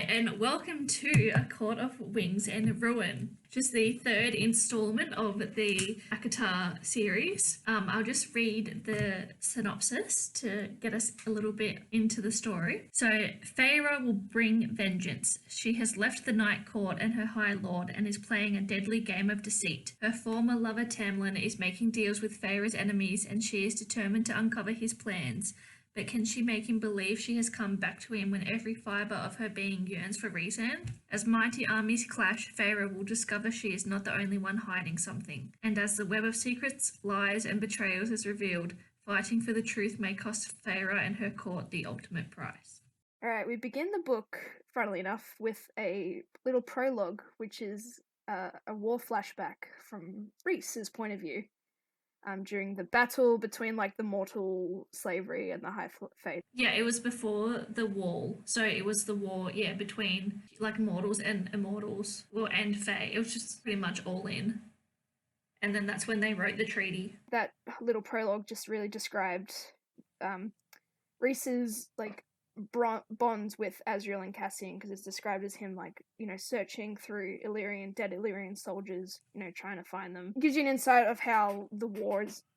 and welcome to A Court of Wings and Ruin, which is the third installment of the ACOTAR series. I'll just read the synopsis to get us a little bit into the story. So, Feyre will bring vengeance. She has left the Night Court and her High Lord and is playing a deadly game of deceit. Her former lover Tamlin is making deals with Feyre's enemies and she is determined to uncover his plans. But can she make him believe she has come back to him when every fibre of her being yearns for Rhysand? As mighty armies clash, Feyre will discover she is not the only one hiding something. And as the web of secrets, lies and betrayals is revealed, fighting for the truth may cost Feyre and her court the ultimate price. Alright, we begin the book, funnily enough, with a little prologue, which is a war flashback from Rhys's point of view. During the battle between the mortal slavery and the High Fae. Yeah, it was before the wall. So it was the war, between mortals and immortals, and Fae. It was just pretty much all in. And then that's when they wrote the treaty. That little prologue just really described Rhys's bonds with Azriel and Cassian, because it's described as him searching through dead Illyrian soldiers, trying to find them. It gives you an insight of how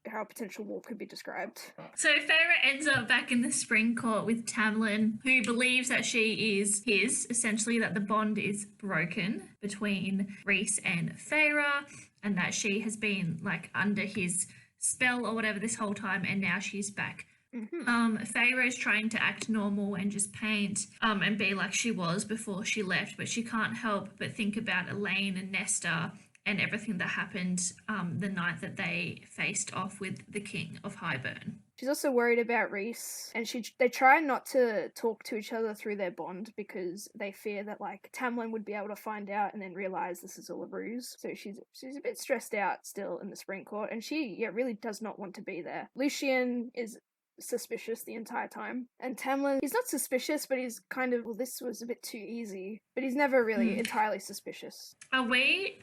how a potential war could be described. So Feyre ends up back in the Spring Court with Tamlin, who believes that she is his, essentially that the bond is broken between Rhys and Feyre, and that she has been under his spell or whatever this whole time, and now she's back. Mm-hmm. Feyre is trying to act normal and just paint and be like she was before she left, but she can't help but think about Elaine and Nesta and everything that happened the night that they faced off with the King of Highburn. She's also worried about Rhys, and they try not to talk to each other through their bond because they fear that Tamlin would be able to find out and then realize this is all a ruse. So she's a bit stressed out still in the Spring Court, and she really does not want to be there. Lucian is suspicious the entire time, and Tamlin, he's not suspicious, but he's kind of, this was a bit too easy, but he's never really entirely suspicious. Are we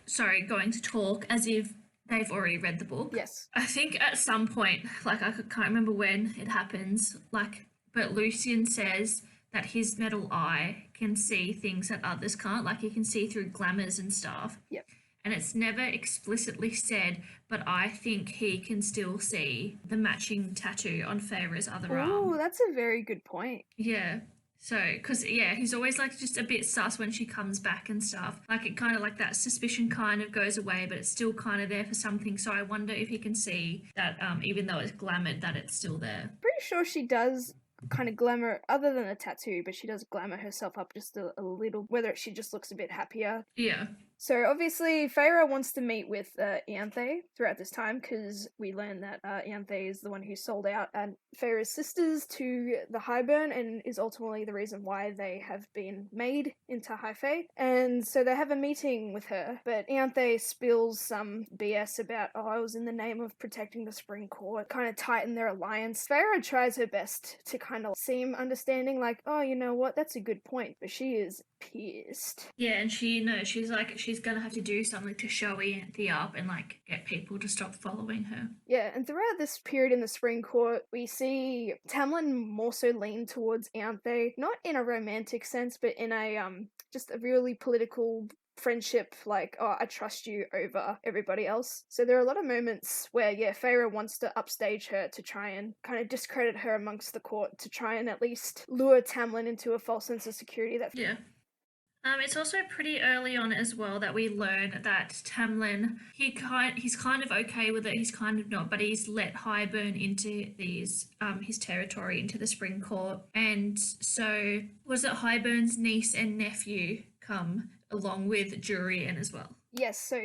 going to talk as if they've already read the book? Yes. I think at some point, I can't remember when it happens, but Lucian says that his metal eye can see things that others can't, he can see through glamours and stuff. Yep. And it's never explicitly said, but I think he can still see the matching tattoo on Feyre's other arm. Oh, that's a very good point. Yeah. So, because, he's always, just a bit sus when she comes back and stuff. It kind of, that suspicion kind of goes away, but it's still kind of there for something. So I wonder if he can see that, even though it's glamoured, that it's still there. Pretty sure she does kind of glamour, other than a tattoo, but she does glamour herself up just a little, whether she just looks a bit happier. Yeah. So obviously Feyre wants to meet with Ianthe throughout this time, because we learn that Ianthe is the one who sold out Feyre's sisters to the Highburn and is ultimately the reason why they have been made into High Fae. And so they have a meeting with her, but Ianthe spills some BS about, it was in the name of protecting the Spring Court, kind of tighten their alliance. Feyre tries her best to kind of seem understanding, you know what, that's a good point, but she is pissed. Yeah, and she's she's gonna have to do something to show Ianthe up and get people to stop following her. Yeah, and throughout this period in the Spring Court, we see Tamlin more so lean towards Ianthe, not in a romantic sense, but in a just a really political friendship, I trust you over everybody else. So there are a lot of moments where, Feyre wants to upstage her to try and kind of discredit her amongst the court, to try and at least lure Tamlin into a false sense of security. Yeah. It's also pretty early on as well that we learn that Tamlin, he's kind of okay with it, he's kind of not, but he's let Highburn into his territory, into the Spring Court. And so was it Highburn's niece and nephew come along with Jurian as well? Yes, so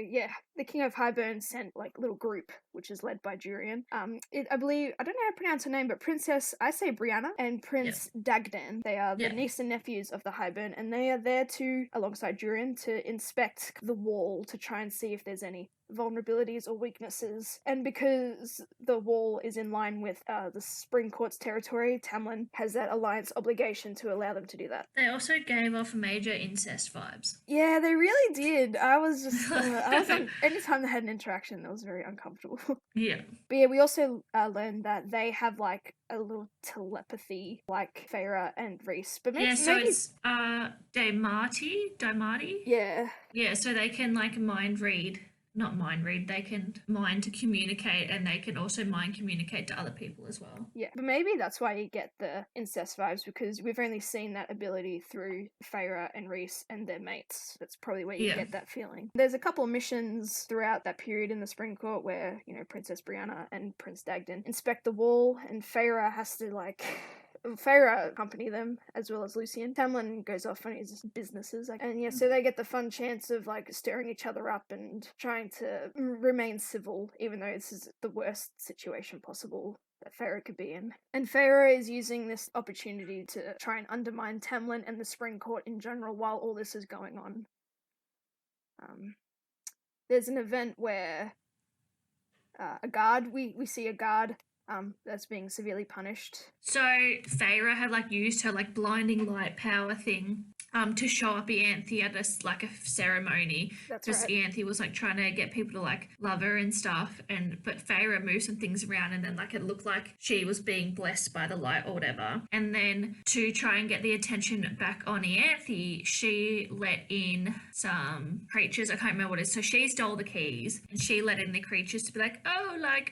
the King of Highburn sent a little group, which is led by Jurian. I believe, I don't know how to pronounce her name, but Princess, I say Brianna, and Prince Dagdan. They are the niece and nephews of the Highburn, and they are there alongside Jurian, to inspect the wall to try and see if there's any vulnerabilities or weaknesses. And because the wall is in line with the Spring Court's territory, Tamlin has that alliance obligation to allow them to do that. They also gave off major incest vibes. Yeah, they really did. I was anytime they had an interaction, that was very uncomfortable. Yeah. But yeah, we also learned that they have like a little telepathy, like Feyre and Rhys. But maybe, so it's Daimati? Yeah. Yeah, so they can like not mind read, they can mind to communicate, and they can also mind communicate to other people as well. Yeah, but maybe that's why you get the incest vibes, because we've only seen that ability through Feyre and Rhys and their mates. That's probably where you get that feeling. There's a couple of missions throughout that period in the Spring Court where, Princess Brianna and Prince Dagden inspect the wall, and Feyre has to Feyre accompany them, as well as Lucien. Tamlin goes off on his businesses, and so they get the fun chance of stirring each other up and trying to remain civil, even though this is the worst situation possible that Feyre could be in. And Feyre is using this opportunity to try and undermine Tamlin and the Spring Court in general while all this is going on. There's an event where we see a guard that's being severely punished. So Feyre had used her blinding light power thing to show up Ianthe at a ceremony. That's because right. Ianthe was trying to get people to love her and stuff, but Feyre moved some things around, and then it looked like she was being blessed by the light or whatever. And then to try and get the attention back on Ianthe, she let in some creatures. I can't remember what it is. So she stole the keys, and she let in the creatures to be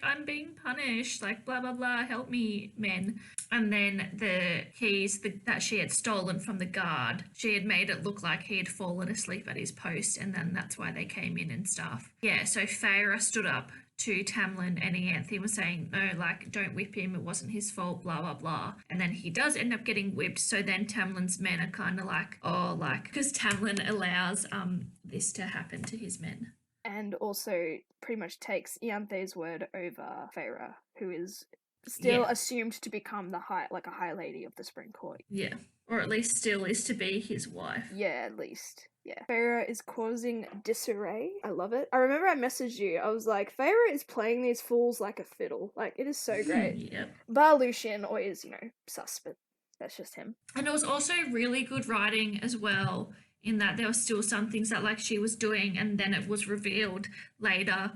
I'm being punished, blah blah blah, help me, men. And then the keys that she had stolen from the guard, she had made it look like he had fallen asleep at his post, and then that's why they came in and stuff. Yeah, so Feyre stood up to Tamlin, and Ianthe was saying, no, don't whip him, it wasn't his fault, blah blah blah. And then he does end up getting whipped, so then Tamlin's men are kind of because Tamlin allows this to happen to his men. And also pretty much takes Ianthe's word over Feyre, who is still assumed to become a high lady of the Spring Court. Yeah, or at least still is to be his wife. Yeah, at least. Yeah. Feyre is causing disarray. I love it. I remember I messaged you. I was like, Feyre is playing these fools like a fiddle. It is so great. Yep. Bar Lucien always, sus, but that's just him. And it was also really good writing as well, in that there were still some things that she was doing, and then it was revealed later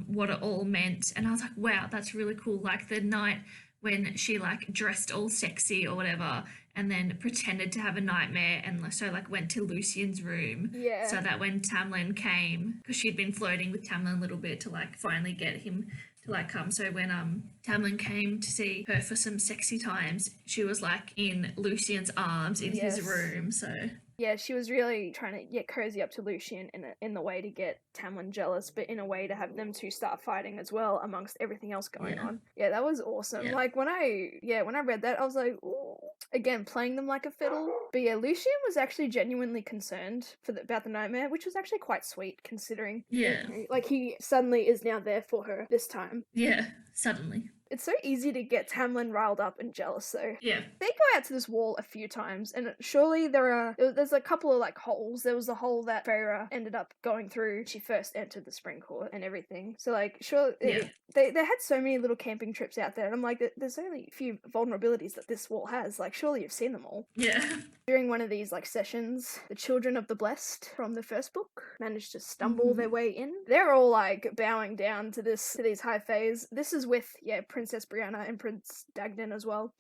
what it all meant. And I was like, wow, that's really cool. The night when she dressed all sexy or whatever, and then pretended to have a nightmare, and so went to Lucien's room. Yeah. So that when Tamlin came, because she'd been flirting with Tamlin a little bit to finally get him to come. So when Tamlin came to see her for some sexy times, she was in Lucien's arms in his room. So yeah, she was really trying to get cozy up to Lucien in the way to get Tamlin jealous, but in a way to have them two start fighting as well amongst everything else going on. Yeah, that was awesome. Yeah. When I read that, I was like, ooh. Again, playing them like a fiddle. But yeah, Lucien was actually genuinely concerned about the nightmare, which was actually quite sweet considering. Yeah. He suddenly is now there for her this time. Yeah, suddenly. It's so easy to get Tamlin riled up and jealous, though. Yeah. They go out to this wall a few times, and surely there's a couple of holes. There was a hole that Feyre ended up going through when she first entered the Spring Court and everything. So sure, they had so many little camping trips out there, and I'm like, there's only a few vulnerabilities that this wall has. Surely you've seen them all. Yeah. During one of these sessions, the children of the blessed from the first book managed to stumble their way in. They're all bowing down to these High Faes. This is with Princess Brianna and Prince Dagden as well.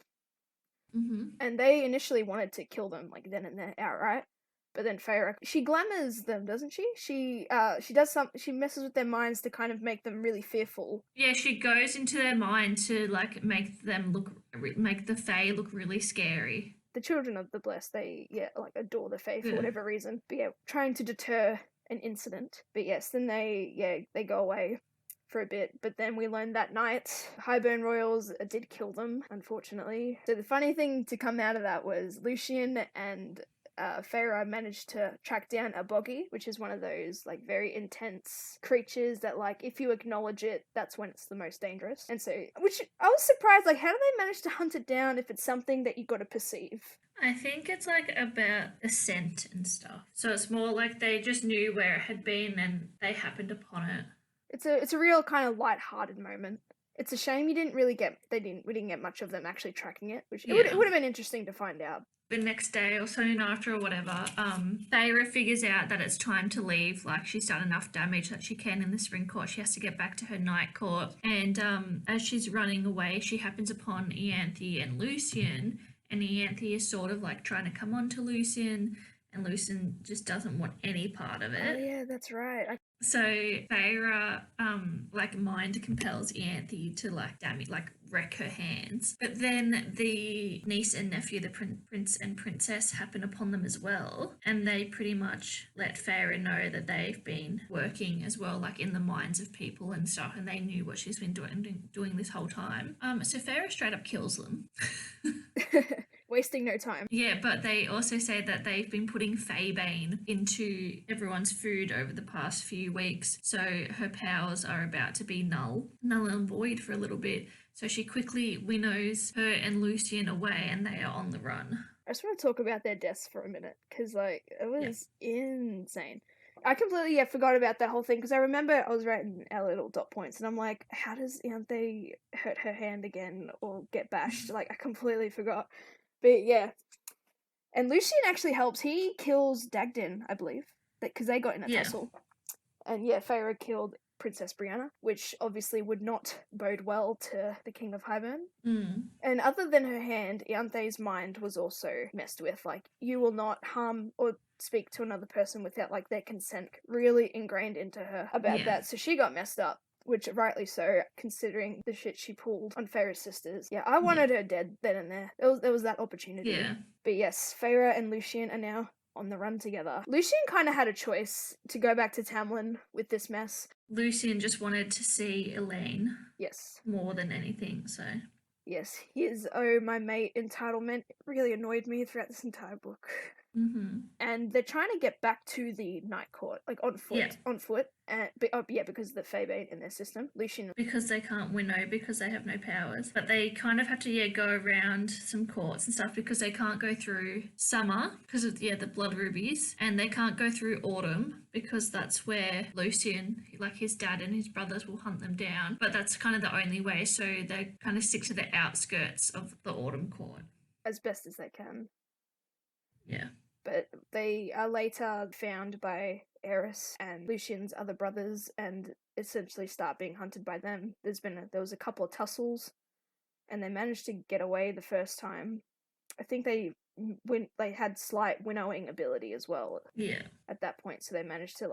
And they initially wanted to kill them then and there outright. But then Feyre, she glamours them, doesn't she? She messes with their minds to kind of make them really fearful. Yeah, she goes into their mind to make the Fae look really scary. The children of the blessed, they adore the Fae for whatever reason. But trying to deter an incident. But yes, then they go away for a bit, but then we learned that night Highburn Royals did kill them, unfortunately. So the funny thing to come out of that was Lucien and Feyre managed to track down a boggy, which is one of those very intense creatures that if you acknowledge it, that's when it's the most dangerous. And so, which I was surprised, how do they manage to hunt it down if it's something that you got to perceive? I think it's about the scent and stuff. So it's more they just knew where it had been and they happened upon it. It's a real kind of light-hearted moment. It's a shame we didn't get much of them actually tracking it, which it would have been interesting to find out. The next day or soon after or whatever, Feyre figures out that it's time to leave. Like, she's done enough damage that she can in the Spring Court. She has to get back to her Night Court. And as she's running away, she happens upon Ianthe and Lucien. And Ianthe is sort of like trying to come on to Lucien, and Lucien just doesn't want any part of it. Oh yeah, that's right. So Feyre, mind compels Ianthe to wreck her hands. But then the niece and nephew, the prince and princess, happen upon them as well, and they pretty much let Feyre know that they've been working as well, like in the minds of people and stuff, and they knew what she's been doing this whole time. So Feyre straight up kills them. Wasting no time. Yeah, but they also say that they've been putting Faebane into everyone's food over the past few weeks, so her powers are about to be null and void for a little bit. So she quickly winnows her and Lucien away, and they are on the run. I just want to talk about their deaths for a minute, because it was insane. I completely forgot about that whole thing, because I remember I was writing our little dot points, and I'm like, how does Ianthe hurt her hand again or get bashed? I completely forgot. But yeah, and Lucien actually helps. He kills Dagden, I believe, because they got in a tussle. And yeah, Feyre killed Princess Brianna, which obviously would not bode well to the King of Highburn. And other than her hand, Ianthe's mind was also messed with. You will not harm or speak to another person without their consent, really ingrained into her about that. So she got messed up. Which, rightly so, considering the shit she pulled on Feyre's sisters. Yeah, I wanted her dead then and there. There was that opportunity. Yeah. But yes, Feyre and Lucien are now on the run together. Lucien kind of had a choice to go back to Tamlin with this mess. Lucien just wanted to see Elaine. Yes. More than anything, so... Yes, his "oh, my mate" entitlement really annoyed me throughout this entire book. And they're trying to get back to the Night Court, on foot. Because of the Faebane in their system. Lucien... Because they can't winnow, because they have no powers. But they kind of have to, go around some courts and stuff, because they can't go through summer, because of, the blood rubies. And they can't go through autumn, because that's where Lucien, his dad and his brothers, will hunt them down. But that's kind of the only way, so they kind of stick to the outskirts of the autumn court. As best as they can. Yeah. But they are later found by Eris and Lucien's other brothers and essentially start being hunted by them. There was a couple of tussles, and they managed to get away the first time. I think they had slight winnowing ability as well. Yeah. At that point, so they managed to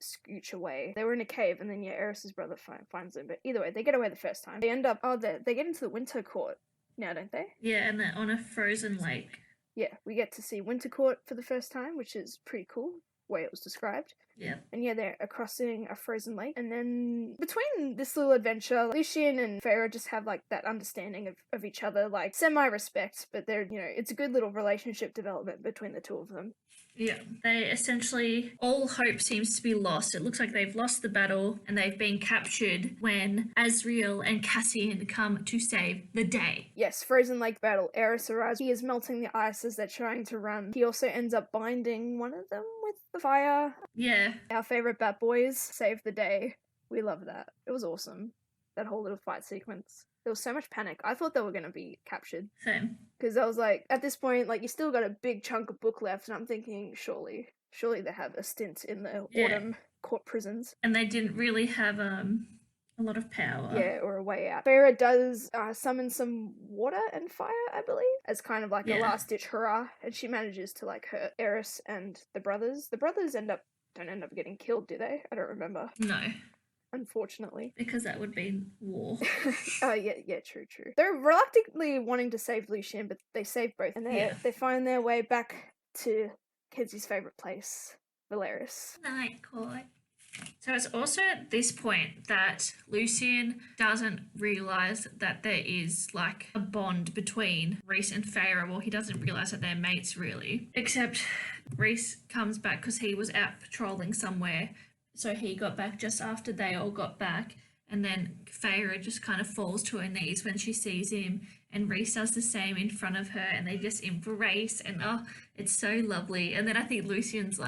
scooch away. They were in a cave, and then Eris's brother finds them. But either way, they get away the first time. They end up they get into the Winter Court now, don't they? Yeah, and they're on a frozen lake. Yeah, we get to see Winter Court for the first time, which is pretty cool, the way it was described. Yeah. And they're crossing a frozen lake. And then between this little adventure, Lucien and Feyre just have that understanding of each other, semi-respect, but they're, it's a good little relationship development between the two of them. Yeah, they essentially, all hope seems to be lost. It looks like they've lost the battle and they've been captured when Asriel and Cassian come to save the day. Yes, frozen lake battle. Eris arrives. He is melting the ice as they're trying to run. He also ends up binding one of them with the fire. Yeah. Our favourite bat boys save the day. We love that. It was awesome. That whole little fight sequence. There was so much panic. I thought they were going to be captured. Same. Because I was at this point, you still got a big chunk of book left, and I'm thinking, surely they have a stint in the autumn court prisons. And they didn't really have a lot of power. Yeah, or a way out. Feyre does summon some water and fire, I believe, as kind of a last-ditch hurrah, and she manages to hurt Eris and the brothers. The brothers don't end up getting killed, do they? I don't remember. No. Unfortunately. Because that would be war. Oh, yeah, true. They're reluctantly wanting to save Lucien, but they save both. And they find their way back to Kenzie's favourite place, Valeris. Night Court. So it's also at this point that Lucien doesn't realise that there is a bond between Rhys and Feyre. Well, he doesn't realise that they're mates really. Except Rhys comes back because he was out patrolling somewhere. So he got back just after they all got back, and then Feyre just kind of falls to her knees when she sees him, and Rhys does the same in front of her, and they just embrace, and it's so lovely. And then I think Lucien's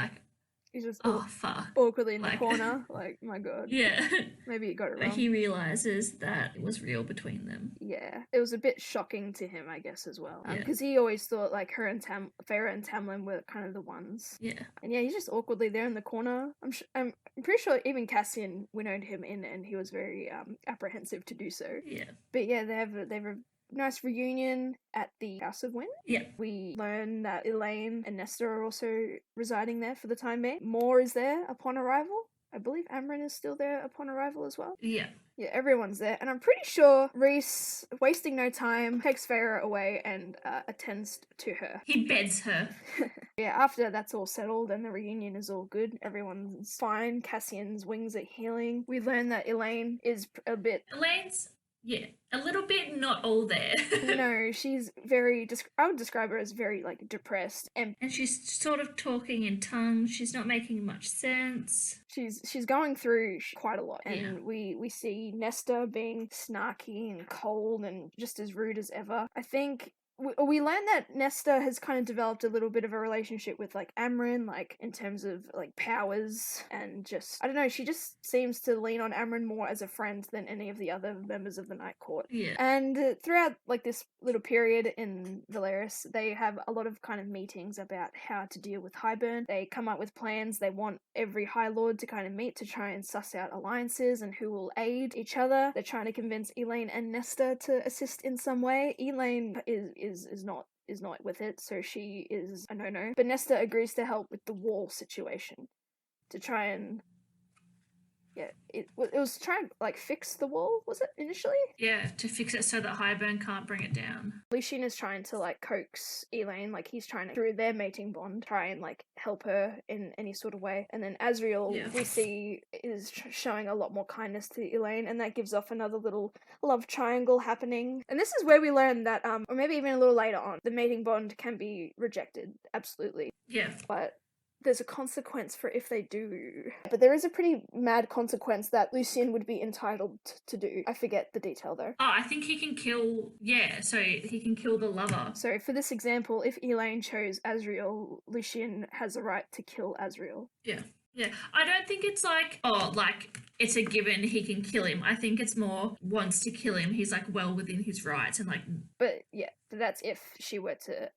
He's just Oh, fuck. awkwardly in the Like- corner. Like, my god. Yeah. Maybe he got it But wrong. he realizes that it was real between them. Yeah, it was a bit shocking to him, I guess, as well. Yeah. Because he always thought like her and Feyre and Tamlin were kind of the ones. Yeah. And yeah, he's just awkwardly there in the corner. I'm pretty sure even Cassian winnowed him in, and he was very apprehensive to do so. Yeah. But yeah, they have a nice reunion at the House of Wind. Yeah. We learn that Elaine and Nesta are also residing there for the time being. Moore is there upon arrival. I believe Amryn is still there upon arrival as well. Yeah. Yeah, everyone's there. And I'm pretty sure Rhys, wasting no time, takes Feyre away and attends to her. He beds her. Yeah, after that's all settled and the reunion is all good, everyone's fine. Cassian's wings are healing. We learn that Elaine is a bit... Elaine's, yeah, a little bit not all there. No, she's very... I would describe her as very, like, depressed. And she's sort of talking in tongues. She's not making much sense. she's going through quite a lot. And Yeah. we see Nesta being snarky and cold and just as rude as ever. I think... We learned that Nesta has kind of developed a little bit of a relationship with, like, Amryn, like, in terms of, like, powers, and just, I don't know, she just seems to lean on Amryn more as a friend than any of the other members of the Night Court. Yeah. And throughout, like, this little period in Valeris, they have a lot of kind of meetings about how to deal with Highburn. They come up with plans. They want every High Lord to kind of meet to try and suss out alliances and who will aid each other. They're trying to convince Elaine and Nesta to assist in some way. Elaine is not with it, so she is a no-no. But Nesta agrees to help with the wall situation to try and it was trying to like fix the wall, was it initially? Yeah, to fix it so that Highburn can't bring it down. Lucien is trying to like coax Elaine, like he's trying to, through their mating bond, try and like help her in any sort of way. And then Azriel, Yeah. we see, is showing a lot more kindness to Elaine, and that gives off another little love triangle happening. And this is where we learn that, or maybe even a little later on, the mating bond can be rejected, absolutely. Yeah. But there's a consequence for if they do. But there is a pretty mad consequence that Lucien would be entitled to do. I forget the detail though. Oh, I think he can kill, yeah, so he can kill the lover. So for this example, if Elaine chose Azriel, Lucien has a right to kill Azriel. Yeah. Yeah, I don't think it's like, oh, like, it's a given he can kill him. I think it's more wants to kill him. He's, like, well within his rights and, like... But, yeah, that's if she were to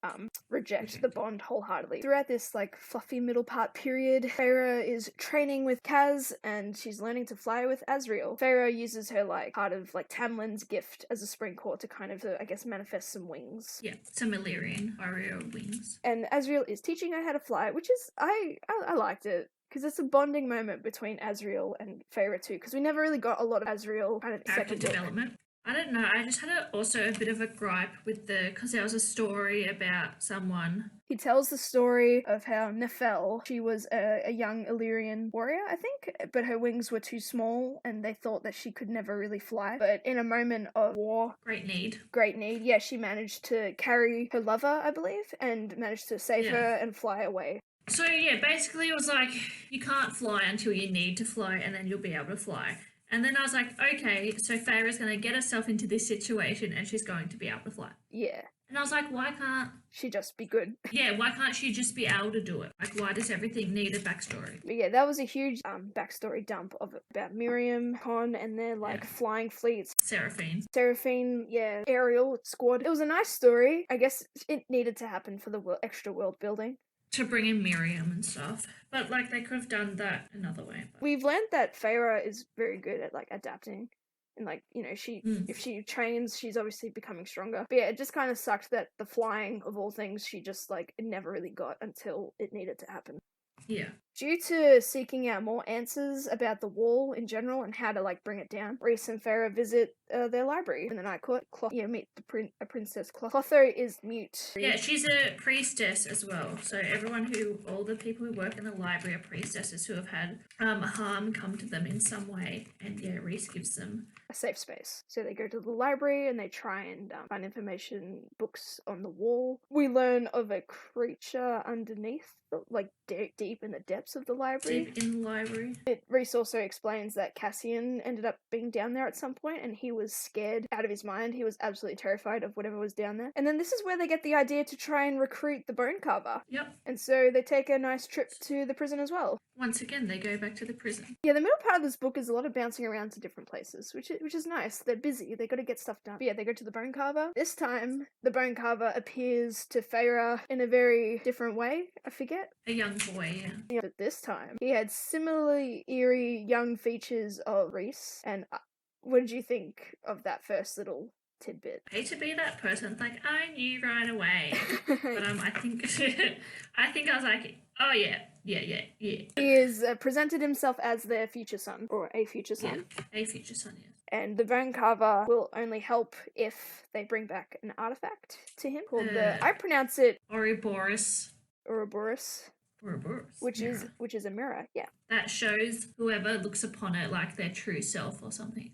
reject the bond wholeheartedly. Throughout this, like, fluffy middle part period, Feyre is training with Kaz, and she's learning to fly with Azriel. Feyre uses her, like, part of, like, Tamlin's gift as a spring core to kind of, I guess, manifest some wings. Yeah, some Illyrian warrior wings. And Azriel is teaching her how to fly, which is, I liked it. Because it's a bonding moment between Azriel and Feyre too, because we never really got a lot of Azriel kind of Character second look. development. I don't know, I just had also a bit of a gripe with because there was a story about someone. He tells the story of how Nefel, she was a young Illyrian warrior, I think, but her wings were too small and they thought that she could never really fly. But in a moment of war, Great need, yeah, she managed to carry her lover, I believe, and managed to save her and fly away. So yeah, basically it was like, you can't fly until you need to fly and then you'll be able to fly. And then I was like, okay, so Feyre's going to get herself into this situation and she's going to be able to fly. Yeah. And I was like, why can't she just be good? Yeah, why can't she just be able to do it? Like, why does everything need a backstory? But yeah, that was a huge backstory dump about Miriam, Con, and their like flying fleets. Seraphine, yeah, aerial squad. It was a nice story. I guess it needed to happen for the extra world building. To bring in Miriam and stuff. But, like, they could have done that another way. But... We've learned that Feyre is very good at, like, adapting. And, like, you know, if she trains, she's obviously becoming stronger. But yeah, it just kind of sucked that the flying, of all things, she just, like, never really got until it needed to happen. Yeah. Due to seeking out more answers about the wall in general and how to like bring it down, Rhys and Feyre visit their library in the Night Court. Meet a princess. Clotho is mute. Yeah, she's a priestess as well. So all the people who work in the library are priestesses who have had harm come to them in some way. And yeah, Rhys gives them a safe space. So they go to the library and they try and find information, books on the wall. We learn of a creature underneath, like deep in the depths depths of the library. Deep in the library. Rhys also explains that Cassian ended up being down there at some point, and he was scared out of his mind. He was absolutely terrified of whatever was down there. And then this is where they get the idea to try and recruit the Bone Carver. Yep. And so they take a nice trip to the prison as well. Once again, they go back to the prison. Yeah, the middle part of this book is a lot of bouncing around to different places, which is nice. They're busy. They got to get stuff done. But yeah, they go to the Bone Carver. This time, the Bone Carver appears to Feyre in a very different way. I forget. A young boy, yeah. Yeah, but this time, he had similarly eerie young features of Rhys. And what did you think of that first little tidbit? I hate to be that person. Like, I knew right away. But I think I was like, oh yeah. He is presented himself as their future son, or a future son. Yeah, a future son, yes. And the Bone Carver will only help if they bring back an artifact to him called I pronounce it Ouroboros. Ouroboros. Ouroboros. Which is a mirror, yeah. That shows whoever looks upon it like their true self or something.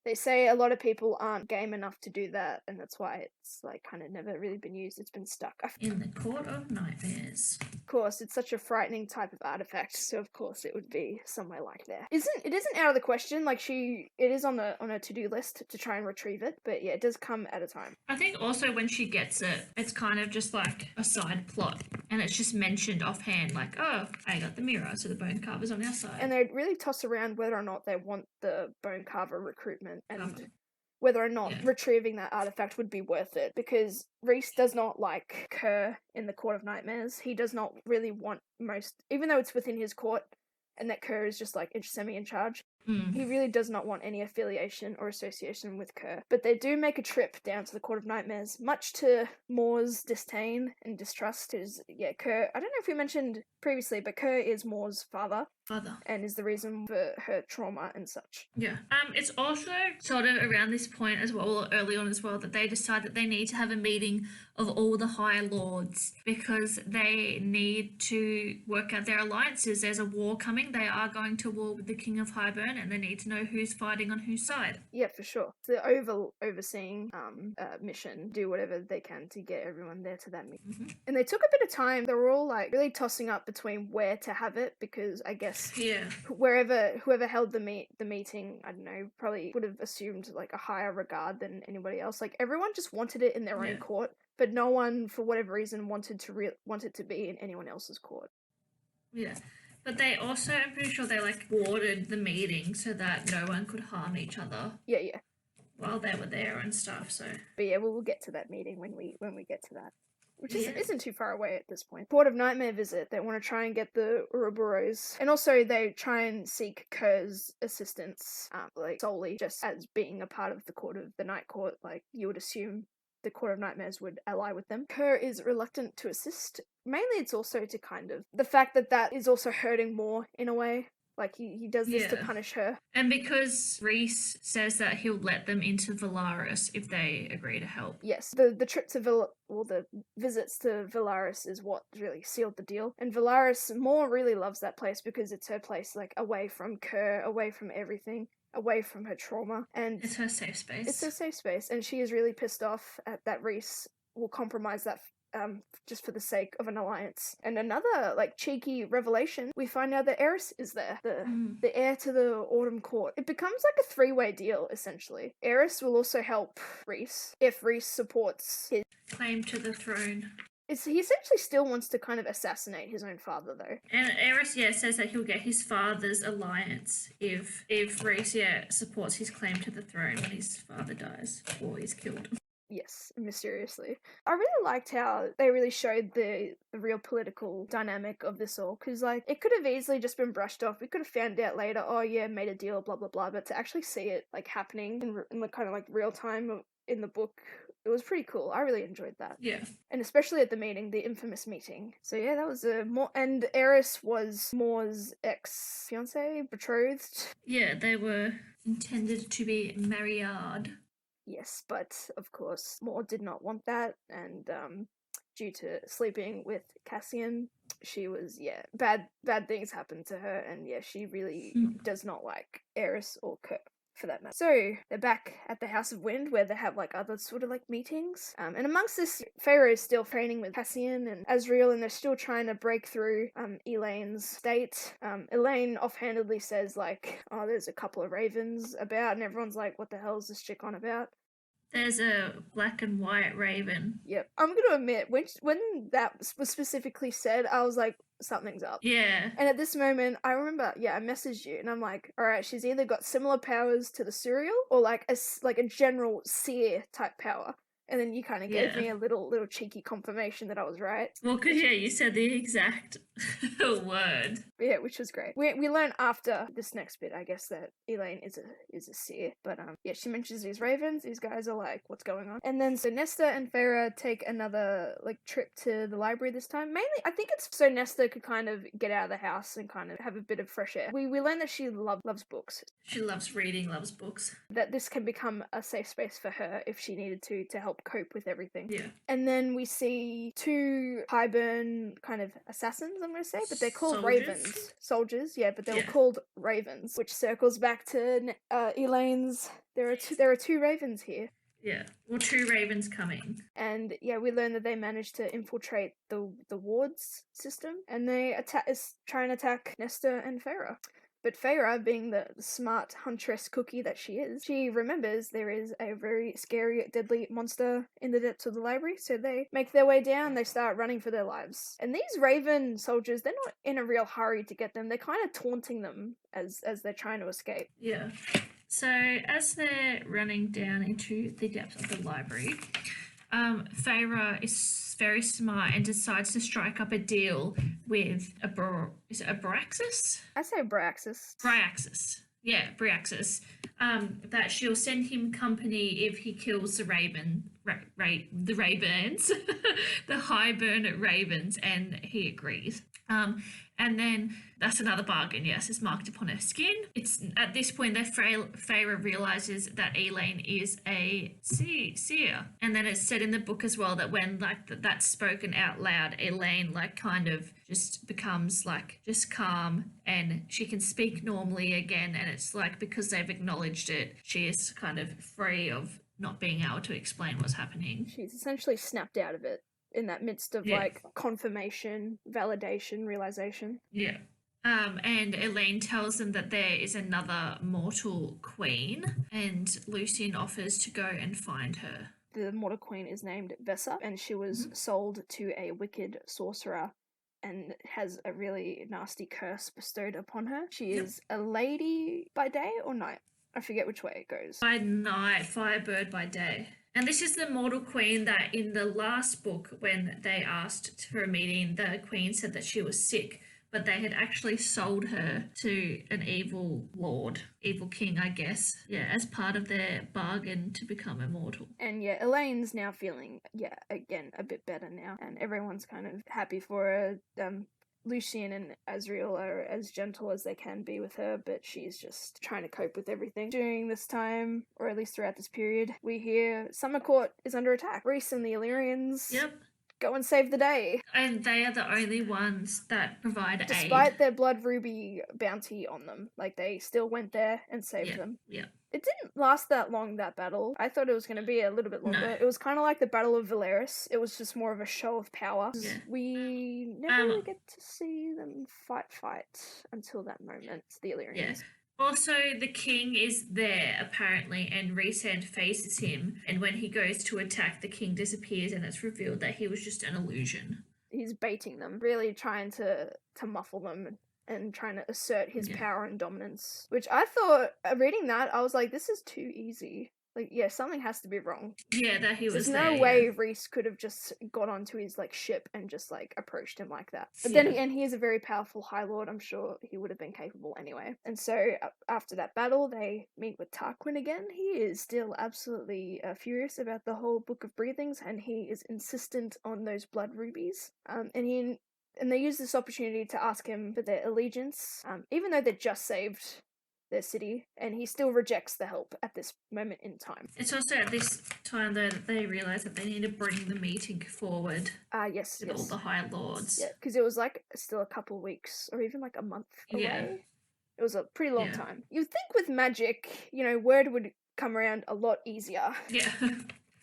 They say a lot of people aren't game enough to do that, and that's why it's like kind of never really been used. It's been stuck. In the Court of Nightmares. Of course, it's such a frightening type of artifact, so of course it would be somewhere like there. It isn't out of the question. Like it is on a to-do list to try and retrieve it, but yeah, it does come at a time. I think also when she gets it, it's kind of just like a side plot, and it's just mentioned offhand, like, oh, I got the mirror, so the Bone Carver's on our side. And they really toss around whether or not they want the Bone Carver recruitment and whether or not retrieving that artifact would be worth it, because Rhys does not like Kerr in the Court of Nightmares. He does not really want even though it's within his court and that Kerr is just like semi in charge, he really does not want any affiliation or association with Kerr. But they do make a trip down to the Court of Nightmares, much to Moore's disdain and distrust. Kerr, I don't know if we mentioned previously, but Kerr is Moore's father. And is the reason for her trauma and such. Yeah. It's also sort of around this point as well, or early on as well, that they decide that they need to have a meeting of all the High Lords because they need to work out their alliances. There's a war coming. They are going to war with the King of Highburn, and they need to know who's fighting on whose side. Yeah, for sure. The overseeing mission, do whatever they can to get everyone there to that meeting. Mm-hmm. And they took a bit of time. They were all like really tossing up between where to have it, because I guess whoever held the meeting, I don't know, probably would have assumed like a higher regard than anybody else. Like everyone just wanted it in their own court, but no one for whatever reason wanted to be in anyone else's court. Yeah. But they also, I'm pretty sure they like warded the meeting so that no one could harm each other. Yeah. While they were there and stuff, so. But yeah, we'll get to that meeting when we get to that. Which isn't too far away at this point. Court of Nightmare visit. They want to try and get the Ouroboros. And also they try and seek Kerr's assistance, like solely just as being a part of the Night Court. Like you would assume the Court of Nightmares would ally with them. Kerr is reluctant to assist. Mainly it's also to kind of the fact that is also hurting more in a way. Like, he does this to punish her. And because Rhys says that he'll let them into Valaris if they agree to help. Yes, the trip to the visits to Valaris is what really sealed the deal. And Valaris more really loves that place because it's her place, like, away from Kerr, away from everything, away from her trauma. And it's her safe space. It's her safe space. And she is really pissed off at that Rhys will compromise that just for the sake of an alliance. And another, like, cheeky revelation, we find out that Eris is there, the heir to the Autumn Court. It becomes like a three-way deal, essentially. Eris will also help Rhys if Rhys supports his claim to the throne. He essentially still wants to kind of assassinate his own father, though. And Eris, says that he'll get his father's alliance if Rhys, supports his claim to the throne when his father dies or he's killed. Yes, mysteriously. I really liked how they really showed the real political dynamic of this all, because, like, it could have easily just been brushed off. We could have found out later, oh yeah, made a deal, blah, blah, blah, but to actually see it, like, happening in the kind of, like, real time in the book, it was pretty cool. I really enjoyed that. Yeah. And especially at the meeting, the infamous meeting. So yeah, that was and Eris was Moore's ex-fiancé, betrothed. Yeah, they were intended to be married. Yes, but of course Moore did not want that, and due to sleeping with Cassian, she was bad things happened to her, and she really does not like Eris or Kerr. for that matter. So they're back at the House of Wind where they have like other sort of like meetings. And amongst this, Feyre is still training with Cassian and Azriel, and they're still trying to break through Elaine's state. Elaine offhandedly says like, "Oh, there's a couple of ravens about," and everyone's like, "What the hell is this chick on about?" There's a black and white raven. Yep. I'm gonna admit, when that was specifically said, I was like, something's up. Yeah. And at this moment, I remember, I messaged you, and I'm like, all right, she's either got similar powers to the Serial, or like a general seer type power. And then you kind of gave me a little cheeky confirmation that I was right. Well, because you said the exact word. Yeah, which was great. We learn after this next bit, I guess, that Elaine is a seer. But she mentions these ravens. These guys are like, what's going on? And then so Nesta and Feyre take another like trip to the library this time. Mainly, I think it's so Nesta could kind of get out of the house and kind of have a bit of fresh air. We learn that she loves books. She loves reading, loves books. That this can become a safe space for her if she needed to help cope with everything. Yeah. And then we see two Highburn kind of assassins, I'm going to say, but they're called ravens. Soldiers, yeah, but they were called ravens, which circles back to Elaine's. There are two ravens here. Yeah, well, two ravens coming. And we learn that they managed to infiltrate the wards system, and they try and attack Nesta and Feyre. But Feyre, being the smart huntress cookie that she is, she remembers there is a very scary, deadly monster in the depths of the library, so they make their way down, they start running for their lives. And these Raven soldiers, they're not in a real hurry to get them, they're kind of taunting them as they're trying to escape. Yeah. So, as they're running down into the depths of the library, Feyre is very smart and decides to strike up a deal with is it a Bryaxis? I say Bryaxis. Bryaxis. Yeah, Bryaxis. That she'll send him company if he kills the ravens, the Highburn ravens, and he agrees. And then that's another bargain, yes, it's marked upon her skin. It's at this point that Feyre realizes that Elaine is a seer. And then it's said in the book as well that when that's spoken out loud, Elaine kind of just becomes just calm and she can speak normally again. And it's because they've acknowledged it, she is kind of free of not being able to explain what's happening. She's essentially snapped out of it. In that midst of confirmation, validation, realization. Yeah. And Elaine tells them that there is another mortal queen, and Lucian offers to go and find her. The mortal queen is named Vessa, and she was sold to a wicked sorcerer and has a really nasty curse bestowed upon her. She is a lady by day or night? I forget which way it goes. By night, firebird by day. And this is the mortal queen that in the last book, when they asked for a meeting, the queen said that she was sick, but they had actually sold her to an evil lord, evil king, I guess, as part of their bargain to become immortal. And Elaine's now feeling, again, a bit better now, and everyone's kind of happy for her. Lucian and Azriel are as gentle as they can be with her, but she's just trying to cope with everything. During this time, or at least throughout this period, we hear Summer Court is under attack. Rhys and the Illyrians go and save the day. And they are the only ones that provide aid. Despite their Blood Ruby bounty on them. They still went there and saved them. Yeah. It didn't last that long, that battle. I thought it was going to be a little bit longer. No. It was kind of like the Battle of Valeris. It was just more of a show of power. Yeah. We never really get to see them fight until that moment, the Illyrians. Yeah. Also, the king is there, apparently, and Rhysand faces him, and when he goes to attack, the king disappears, and it's revealed that he was just an illusion. He's baiting them, really trying to muffle them and trying to assert his power and dominance. Which I thought, reading that, I was like, this is too easy. Something has to be wrong. Yeah, that he was There's no way Rhys could have just got onto his ship and just approached him like that. But then again, he is a very powerful High Lord. I'm sure he would have been capable anyway. And so after that battle, they meet with Tarquin again. He is still absolutely furious about the whole Book of Breathings, and he is insistent on those blood rubies. And they use this opportunity to ask him for their allegiance, even though they just saved their city, and he still rejects the help at this moment in time. It's also at this time, though, that they realise that they need to bring the meeting forward. Yes. With all the High Lords. Yeah, because it was still a couple weeks, or even a month away. It was a pretty long Yeah. time. You'd think with magic, word would come around a lot easier. Yeah.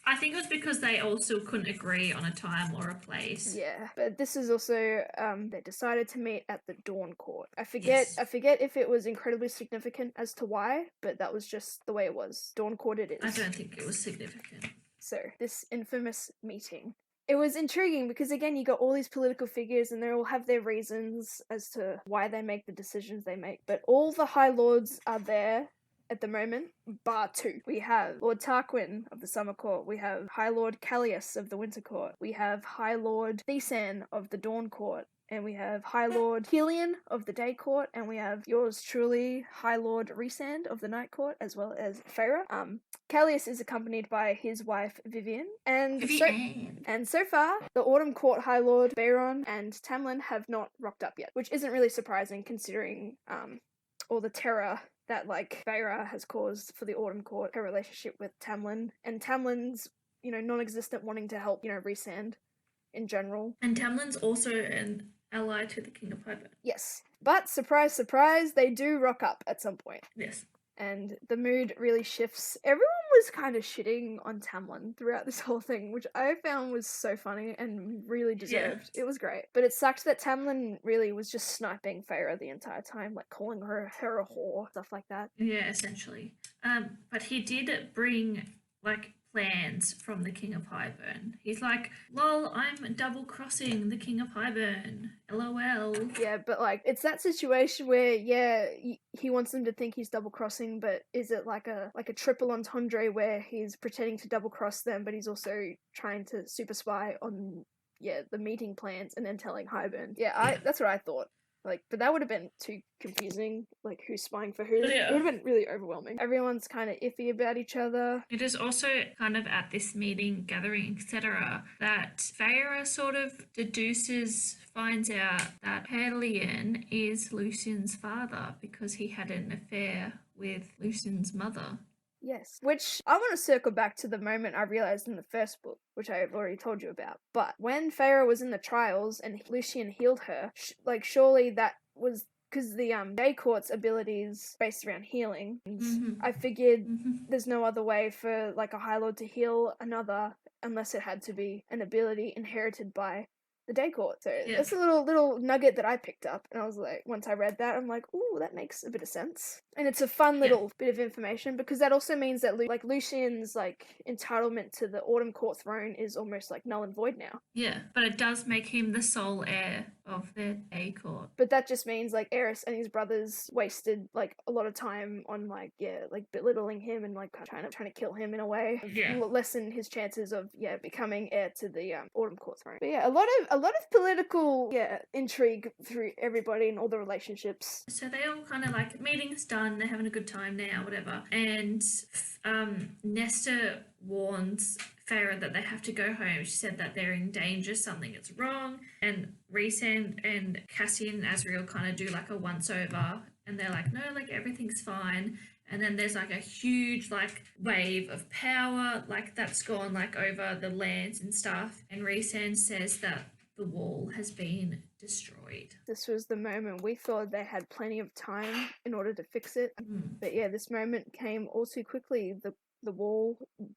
I think it was because they also couldn't agree on a time or a place. Yeah, but this is also they decided to meet at the Dawn Court. I Yes. forget if it was incredibly significant as to why, but that was just the way it was. Dawn Court it is. I don't think it was significant. So, this infamous meeting. It was intriguing because again you got all these political figures and they all have their reasons as to why they make the decisions they make, but all the High Lords are there at the moment, bar two. We have Lord Tarquin of the Summer Court, we have High Lord Callias of the Winter Court, we have High Lord Thesan of the Dawn Court, and we have High Lord Helion of the Day Court, and we have yours truly, High Lord Rhysand of the Night Court, as well as Feyre. Callias is accompanied by his wife Vivian, and so far, the Autumn Court High Lord Feyre and Tamlin have not rocked up yet, which isn't really surprising considering all the terror that Feyre has caused for the Autumn Court, her relationship with Tamlin, and Tamlin's non-existent wanting to help Rhysand in general. And Tamlin's also an ally to the King of High Fae. Yes, but surprise, surprise, they do rock up at some point. Yes. And the mood really shifts. Everyone was kind of shitting on Tamlin throughout this whole thing, which I found was so funny and really deserved. Yeah. It was great. But it sucked that Tamlin really was just sniping Feyre the entire time, calling her a whore, stuff like that. Yeah, essentially. But he did bring, plans from the King of Highburn. He's like, lol, I'm double-crossing the King of Highburn. LOL. Yeah, but, it's that situation where, he wants them to think he's double-crossing, but is it like a triple entendre where he's pretending to double-cross them, but he's also trying to super spy on, the meeting plans and then telling Highburn. Yeah, that's what I thought. But that would have been too confusing, who's spying for who. Yeah. It would have been really overwhelming. Everyone's kind of iffy about each other. It is also kind of at this meeting, gathering, etc., that Feyre sort of finds out that Helion is Lucian's father because he had an affair with Lucian's mother. Yes, which I want to circle back to the moment I realized in the first book, which I have already told you about. But when Feyre was in the trials and Lucian healed her, surely that was because the Day Court's abilities based around healing. Mm-hmm. I figured there's no other way for a High Lord to heal another unless it had to be an ability inherited by the Day Court. So that's a little nugget that I picked up, and I was like, once I read that, I'm like, ooh, that makes a bit of sense. And it's a fun little bit of information because that also means that Lucian's entitlement to the Autumn Court throne is almost null and void now. Yeah, but it does make him the sole heir of the Day Court. But that just means Aerys and his brothers wasted a lot of time on belittling him and trying to kill him in a way. Lessen his chances of becoming heir to the Autumn Court throne. But a lot of political intrigue through everybody and all the relationships. So they all kind of meeting's done, they're having a good time now, whatever. And Nesta warns Feyre that they have to go home. She said that they're in danger, something is wrong. And Rhysand and Cassian and Azriel kind of do a once over, and they're like, no, everything's fine. And then there's a huge wave of power that's gone over the lands and stuff. And Rhysand says that the wall has been destroyed. This was the moment we thought they had plenty of time in order to fix it. But this moment came all too quickly. The wall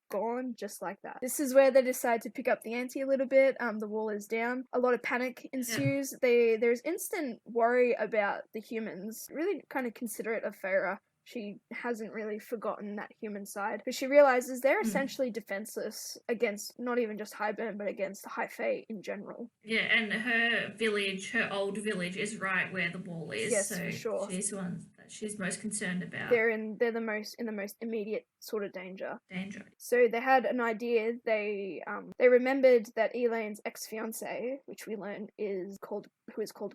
gone just like that. This is where they decide to pick up the ante a little bit. The wall is down. A lot of panic ensues. There's instant worry about the humans. Really kind of considerate of Feyre. She hasn't really forgotten that human side, but she realizes they're essentially defenseless against not even just Highburn, but against the High Fae in general. Yeah, and her old village is right where the wall is. Yes, so for sure. She's the one that she's most concerned about. They're the most immediate sort of danger. So they had an idea. They remembered that Elaine's ex-fiance, which we learn is called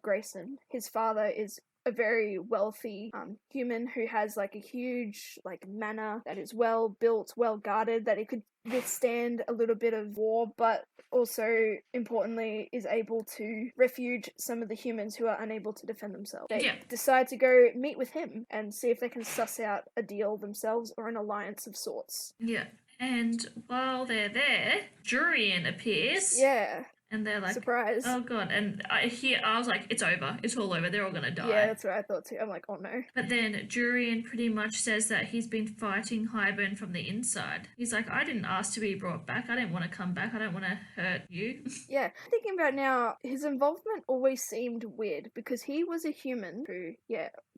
Grayson. His father is a very wealthy human who has a huge manor that is well built, well guarded, that it could withstand a little bit of war, but also importantly is able to refuge some of the humans who are unable to defend themselves. They decide to go meet with him and see if they can suss out a deal themselves or an alliance of sorts. Yeah. And while they're there, Jurian appears. Yeah. And they're like, Surprise. oh god. And I was like, it's over. It's all over. They're all gonna die. Yeah, that's what I thought too. I'm like, oh no. But then Jurian pretty much says that he's been fighting Highburn from the inside. He's like, I didn't ask to be brought back. I didn't want to come back. I don't want to hurt you. Yeah, thinking about now, his involvement always seemed weird because he was a human who,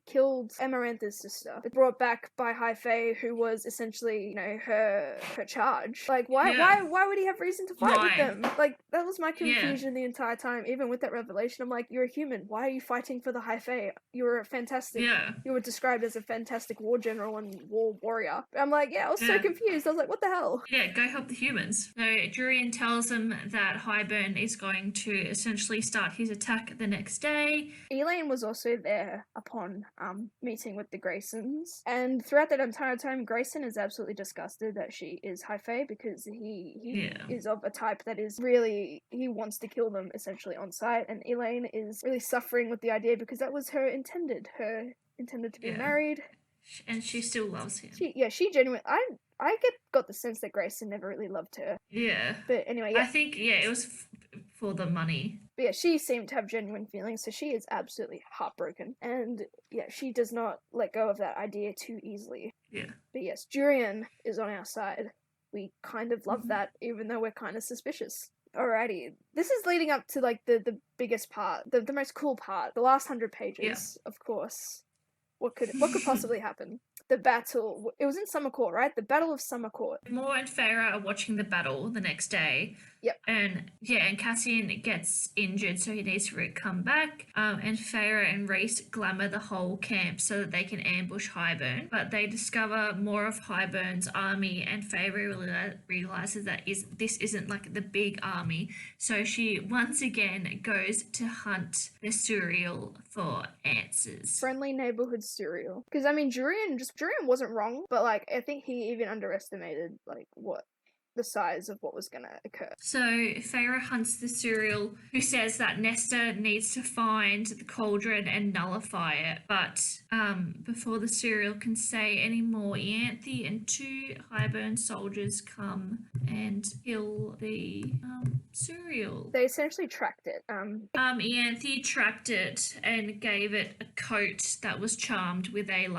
killed Amarantha's sister, but brought back by High Fae, who was essentially, her charge. Like, why would he have reason to fight with them? Like, that was my confusion the entire time. Even with that revelation, I'm like, you're a human. Why are you fighting for the High Fae? You were you were described as a fantastic war general and war warrior. I'm like, I was so confused. I was like, what the hell? Yeah, go help the humans. So Jurian tells them that Highburn is going to essentially start his attack the next day. Elaine was also there upon meeting with the Graysons, and throughout that entire time, Grayson is absolutely disgusted that she is High Fae because he is of a type that is really, he wants to kill them essentially on sight, and Elaine is really suffering with the idea because that was her intended to be married, and she still loves him. She genuinely, I got the sense that Grayson never really loved her. Yeah. But anyway, I think, it was for the money. But she seemed to have genuine feelings, so she is absolutely heartbroken. And she does not let go of that idea too easily. Yeah. But yes, Jurian is on our side. We kind of love that, even though we're kind of suspicious. Alrighty, this is leading up to like the biggest part, the most cool part, the last 100 pages, of course. What could possibly happen? The battle. It was in Summer Court, right? The Battle of Summer Court. Moore and Feyre are watching the battle the next day. Yep. And Cassian gets injured, so he needs to come back. And Feyre and Rhys glamour the whole camp so that they can ambush Highburn. But they discover more of Highburn's army, and Feyre realizes that this isn't like the big army. So she once again goes to hunt the Suriel for answers. Friendly neighborhood Suriel. Because I mean, Jurian wasn't wrong, but like I think he even underestimated like what the size of what was going to occur. So Feyre hunts the Suriel, who says that Nesta needs to find the cauldron and nullify it. But before the Suriel can say any more, Ianthe and 2 Highburn soldiers come and kill the Suriel. They essentially tracked it. Ianthe tracked it and gave it a coat that was charmed with a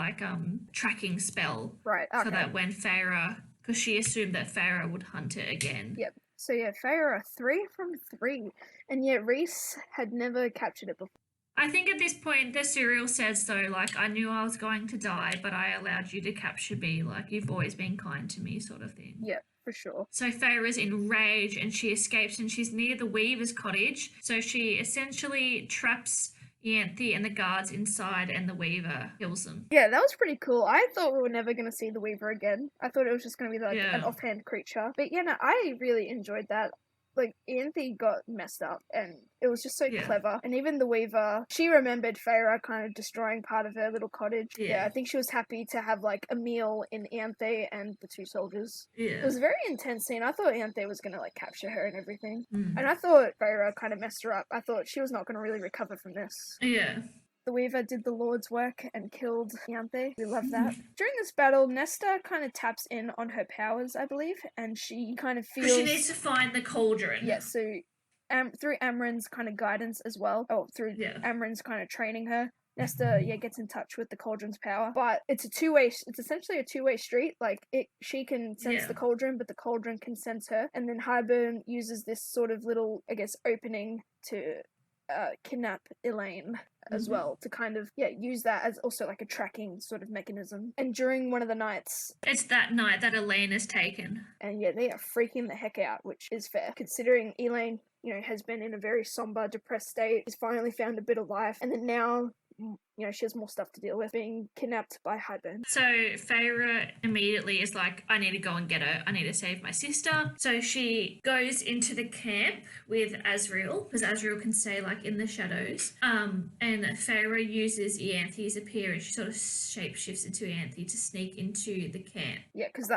tracking spell. Right. Okay. So that when Feyre, because she assumed that Feyre would hunt it again. Yep. So Feyre 3 from 3, and yet Rhys had never captured it before. I think at this point the Suriel says though, like, I knew I was going to die, but I allowed you to capture me. Like, you've always been kind to me, sort of thing. Yep. For sure. So Feyre's enraged and she escapes, and she's near the Weaver's cottage. So she essentially traps Ianthe and the guards inside, and the Weaver kills them. Yeah, that was pretty cool. I thought we were never going to see the Weaver again. I thought it was just going to be like an offhand creature. But I really enjoyed that. Like, Ianthe got messed up, and it was just so clever. And even the Weaver, she remembered Feyre kind of destroying part of her little cottage. Yeah, I think she was happy to have, like, a meal in Ianthe and the 2 soldiers. Yeah. It was a very intense scene. I thought Ianthe was going to, like, capture her and everything. And I thought Feyre kind of messed her up. I thought she was not going to really recover from this. Yeah. The Weaver did the Lord's work and killed Ianthe. We love that. During this battle, Nesta kind of taps in on her powers, I believe, and she kind of feels... She needs to find the cauldron. Yeah, so through Amren's kind of guidance as well, Amren's kind of training her, Nesta, gets in touch with the cauldron's power. But it's essentially a two-way street. Like, she can sense the cauldron, but the cauldron can sense her. And then Highburn uses this sort of little, I guess, opening to kidnap Elaine as well, to kind of use that as also like a tracking sort of mechanism. And during one of the nights, it's that night that Elaine is taken, and they are freaking the heck out, which is fair considering Elaine has been in a very somber, depressed state, has finally found a bit of life, and then now she has more stuff to deal with, being kidnapped by Highburn. So Feyre immediately is like, I need to go and get her. I need to save my sister. So she goes into the camp with Azriel, because Azriel can stay like in the shadows. And Feyre uses Ianthe's appearance. She sort of shapeshifts into Ianthe to sneak into the camp. Yeah, because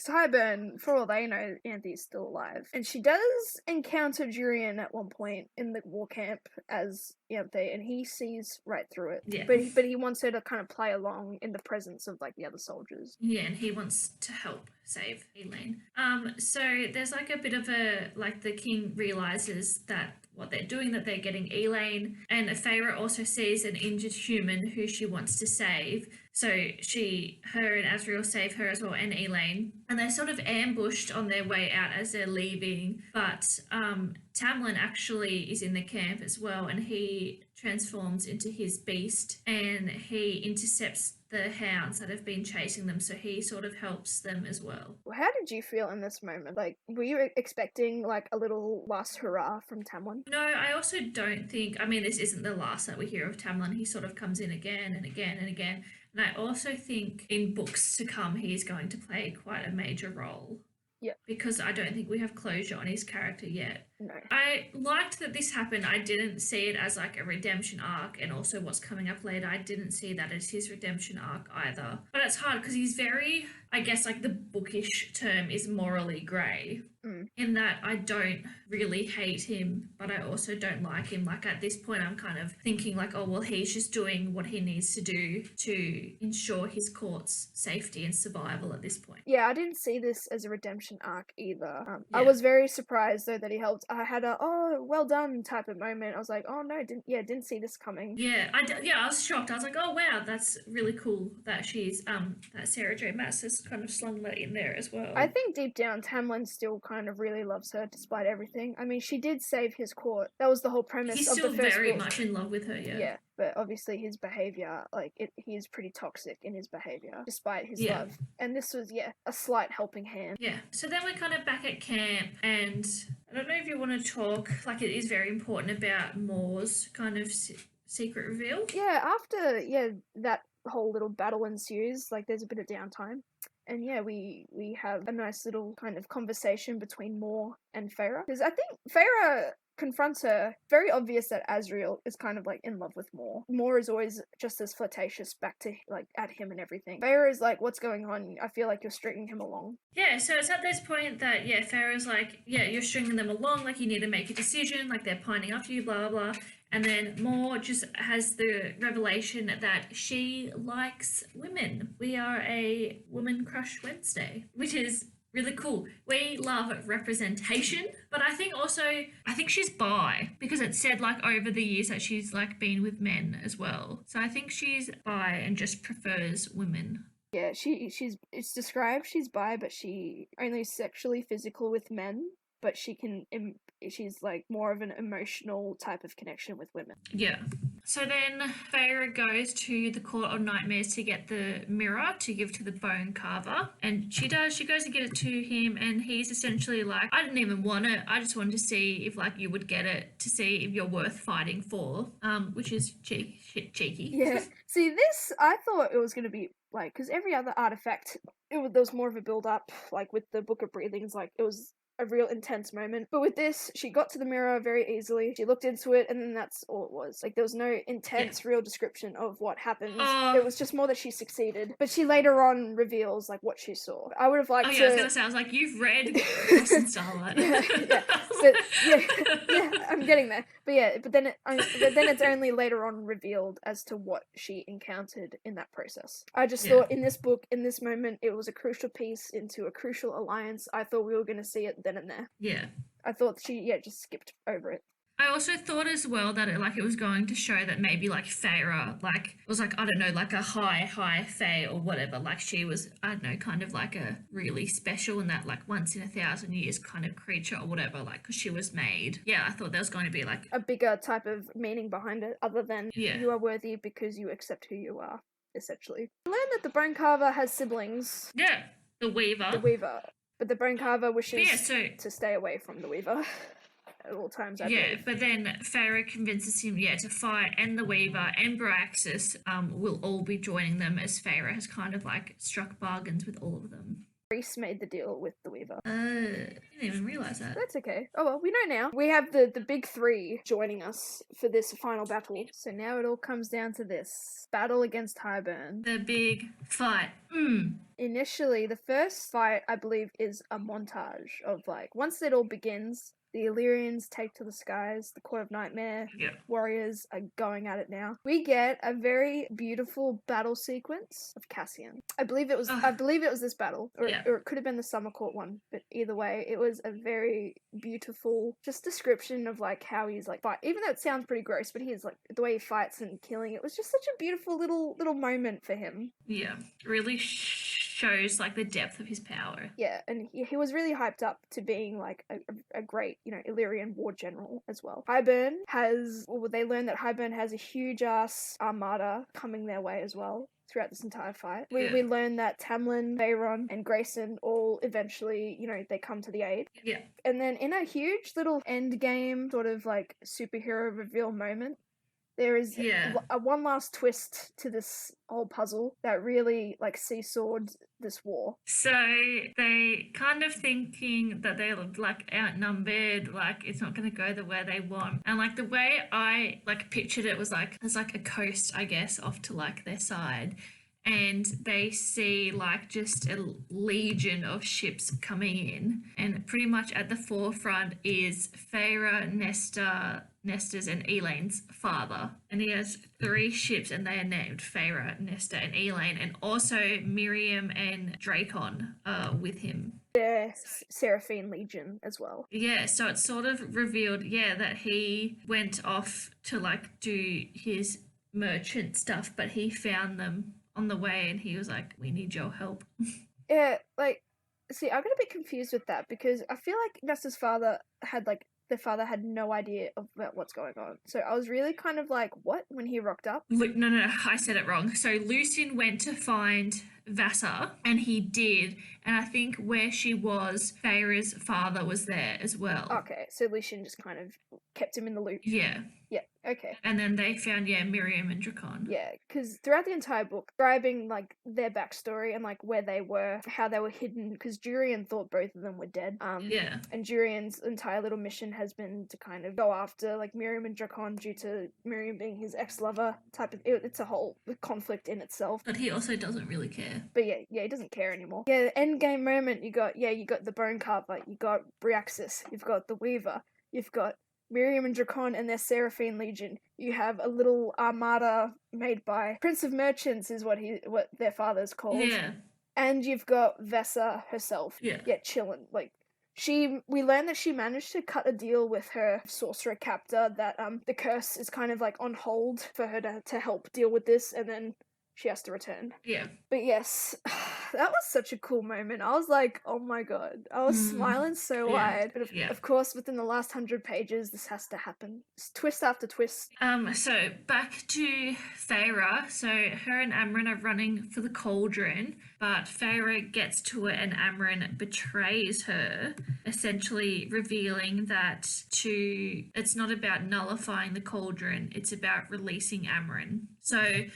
Highburn, for all they know, Ianthe is still alive. And she does encounter Jurian at one point in the war camp as Ianthe, and he sees right through it. Yeah. But he wants her to kind of play along in the presence of like the other soldiers. Yeah, and he wants to help save Elaine. So there's like a bit of a, like, the king realizes that what they're doing, that they're getting Elaine, and Feyre also sees an injured human who she wants to save. So her and Asriel save her as well, and Elaine. And they're sort of ambushed on their way out as they're leaving. But Tamlin actually is in the camp as well, and he transforms into his beast, and he intercepts the hounds that have been chasing them, so he sort of helps them as well. How did you feel in this moment? Like, were you expecting like a little last hurrah from Tamlin? No, I also don't think, I mean, this isn't the last that we hear of Tamlin. He sort of comes in again and again and again. And I also think in books to come, he's going to play quite a major role. Yeah. Because I don't think we have closure on his character yet. No. I liked that this happened. I didn't see it as like a redemption arc, and also what's coming up later, I didn't see that as his redemption arc either. But it's hard because he's very, I guess like the bookish term is morally grey. In that I don't really hate him, but I also don't like him. Like at this point I'm kind of thinking like, oh well, he's just doing what he needs to do to ensure his court's safety and survival at this point. Yeah, I didn't see this as a redemption arc either. Yeah. I was very surprised though that he helped. I had a well done type of moment. I was like, oh no, didn't see this coming. Yeah, I was shocked. I was like, oh wow, that's really cool that she's that Sarah J. Maas has kind of slung that in there as well. I think deep down Tamlin still kind of really loves her despite everything. I mean, she did save his court. That was the whole premise He's of still the first very book. much in love with her, yeah. Yeah, but obviously his behavior, he is pretty toxic in his behavior, despite his love. And this was, a slight helping hand. Yeah. So then we're kind of back at camp, and I don't know if you want to talk, like it is very important about Moore's kind of secret reveal. Yeah, after, that whole little battle ensues, like there's a bit of downtime. And we have a nice little kind of conversation between Moore and Feyre. Because I think Feyre confronts her. Very obvious that Asriel is kind of like in love with Moore. Moore is always just as flirtatious back to like at him and everything. Feyre is like, what's going on? I feel like you're stringing him along. Yeah, so it's at this point that Feyre's like, you're stringing them along, like you need to make a decision, like they're pining after you, blah blah blah. And then Moore just has the revelation that she likes women. We are a Woman Crush Wednesday, which is really cool. We love representation, but I think she's bi, because it said like over the years that she's like been with men as well. So I think she's bi and just prefers women. Yeah, it's described she's bi, but she only sexually physical with men, but she's like more of an emotional type of connection with women. Yeah. So then Feyre goes to the Court of Nightmares to get the mirror to give to the bone carver. And she goes to give it to him, and he's essentially like, I didn't even want it. I just wanted to see if like you would get it, to see if you're worth fighting for. Which is cheeky. Yeah. See, this, I thought it was going to be like, because every other artifact, there was more of a build up, like with the Book of Breathings, like it was a real intense moment. But with this, she got to the mirror very easily. She looked into it, and then that's all it was. Like, there was no intense, real description of what happened. It was just more that she succeeded. But she later on reveals, like, what she saw. I would have liked to... I was going to say, I was like, you've read Frost and Starlight. But, I'm getting there. But then it's only later on revealed as to what she encountered in that process. I just thought in this book, in this moment, it was a crucial piece into a crucial alliance. I thought we were going to see it then and there. Yeah. I thought she, just skipped over it. I also thought as well that it was going to show that maybe like Feyre was like, I don't know, like a high Fae or whatever, like she was, I don't know, kind of like a really special and that like once in 1,000 years kind of creature or whatever, like because she was made. I thought there was going to be like a bigger type of meaning behind it, other than you are worthy because you accept who you are, essentially. I learned that the Bone Carver has siblings. Yeah, the Weaver. But the Bone Carver wishes to stay away from the Weaver at all times, I believe. But then Feyre convinces him, to fight, and the Weaver and Bryaxis will all be joining them, as Feyre has kind of like struck bargains with all of them. Rhys made the deal with the Weaver. I didn't even realise that. That's okay. Oh well, we know now. We have the big three joining us for this final battle. So now it all comes down to this battle against Highburn. The big fight. Initially, the first fight, I believe, is a montage of like once it all begins. The Illyrians take to the skies. The Court of Nightmare warriors are going at it now. We get a very beautiful battle sequence of Cassian. I believe it was this battle, or it could have been the Summer Court one. But either way, it was a very beautiful just description of like how he's like fight. Even though it sounds pretty gross, but he's like the way he fights and killing. It was just such a beautiful little moment for him. Yeah, really shows like the depth of his power. Yeah, and he was really hyped up to being like a great, Illyrian war general as well. They learned that Highburn has a huge ass armada coming their way as well throughout this entire fight. We learn that Tamlin, Feyre and Rhysand all eventually, they come to the aid. Yeah. And then in a huge little end game sort of like superhero reveal moment, there is a one last twist to this whole puzzle that really like seesawed this war. So they kind of thinking that they're like outnumbered, like it's not going to go the way they want. And like the way I like pictured it was like there's like a coast, I guess, off to like their side. And they see like just a legion of ships coming in. And pretty much at the forefront is Feyre, Nesta's and Elaine's father. And he has 3 ships and they are named Feyre, Nesta and Elaine. And also Miriam and Dracon are with him. The Seraphine Legion as well. Yeah, so it's sort of revealed, that he went off to like do his merchant stuff, but he found them on the way and he was like, we need your help. Yeah, like, see, I got a bit confused with that because I feel like Nesta's father had like, the father had no idea about what's going on. So I was really kind of like, what, when he rocked up? No, I said it wrong. So Lucian went to find Vassar and he did. And I think where she was, Feyre's father was there as well. Okay, so Lucian just kind of kept him in the loop. Yeah. Yeah, okay. And then they found, Miriam and Dracon. Yeah, because throughout the entire book, describing, like, their backstory and, like, where they were, how they were hidden, because Jurian thought both of them were dead. And Jurian's entire little mission has been to kind of go after, like, Miriam and Dracon due to Miriam being his ex-lover type of... It's a whole conflict in itself. But he also doesn't really care. But yeah, he doesn't care anymore. Yeah, the endgame moment, you got the Bone Carver, you got Bryaxis, you've got the Weaver, you've got Miriam and Dracon and their Seraphine Legion. You have a little armada made by Prince of Merchants is what their father's called. Yeah. And you've got Vesa herself. Yeah. Chillin'. Like, we learned that she managed to cut a deal with her sorcerer captor that the curse is kind of like on hold for her to help deal with this, and then she has to return. Yeah. But yes, that was such a cool moment. I was like, oh my god. I was smiling so wide. But of course, within the last 100 pages, this has to happen. It's twist after twist. So back to Feyre. So her and Amren are running for the cauldron, but Feyre gets to it and Amren betrays her, essentially revealing that it's not about nullifying the cauldron, it's about releasing Amren. So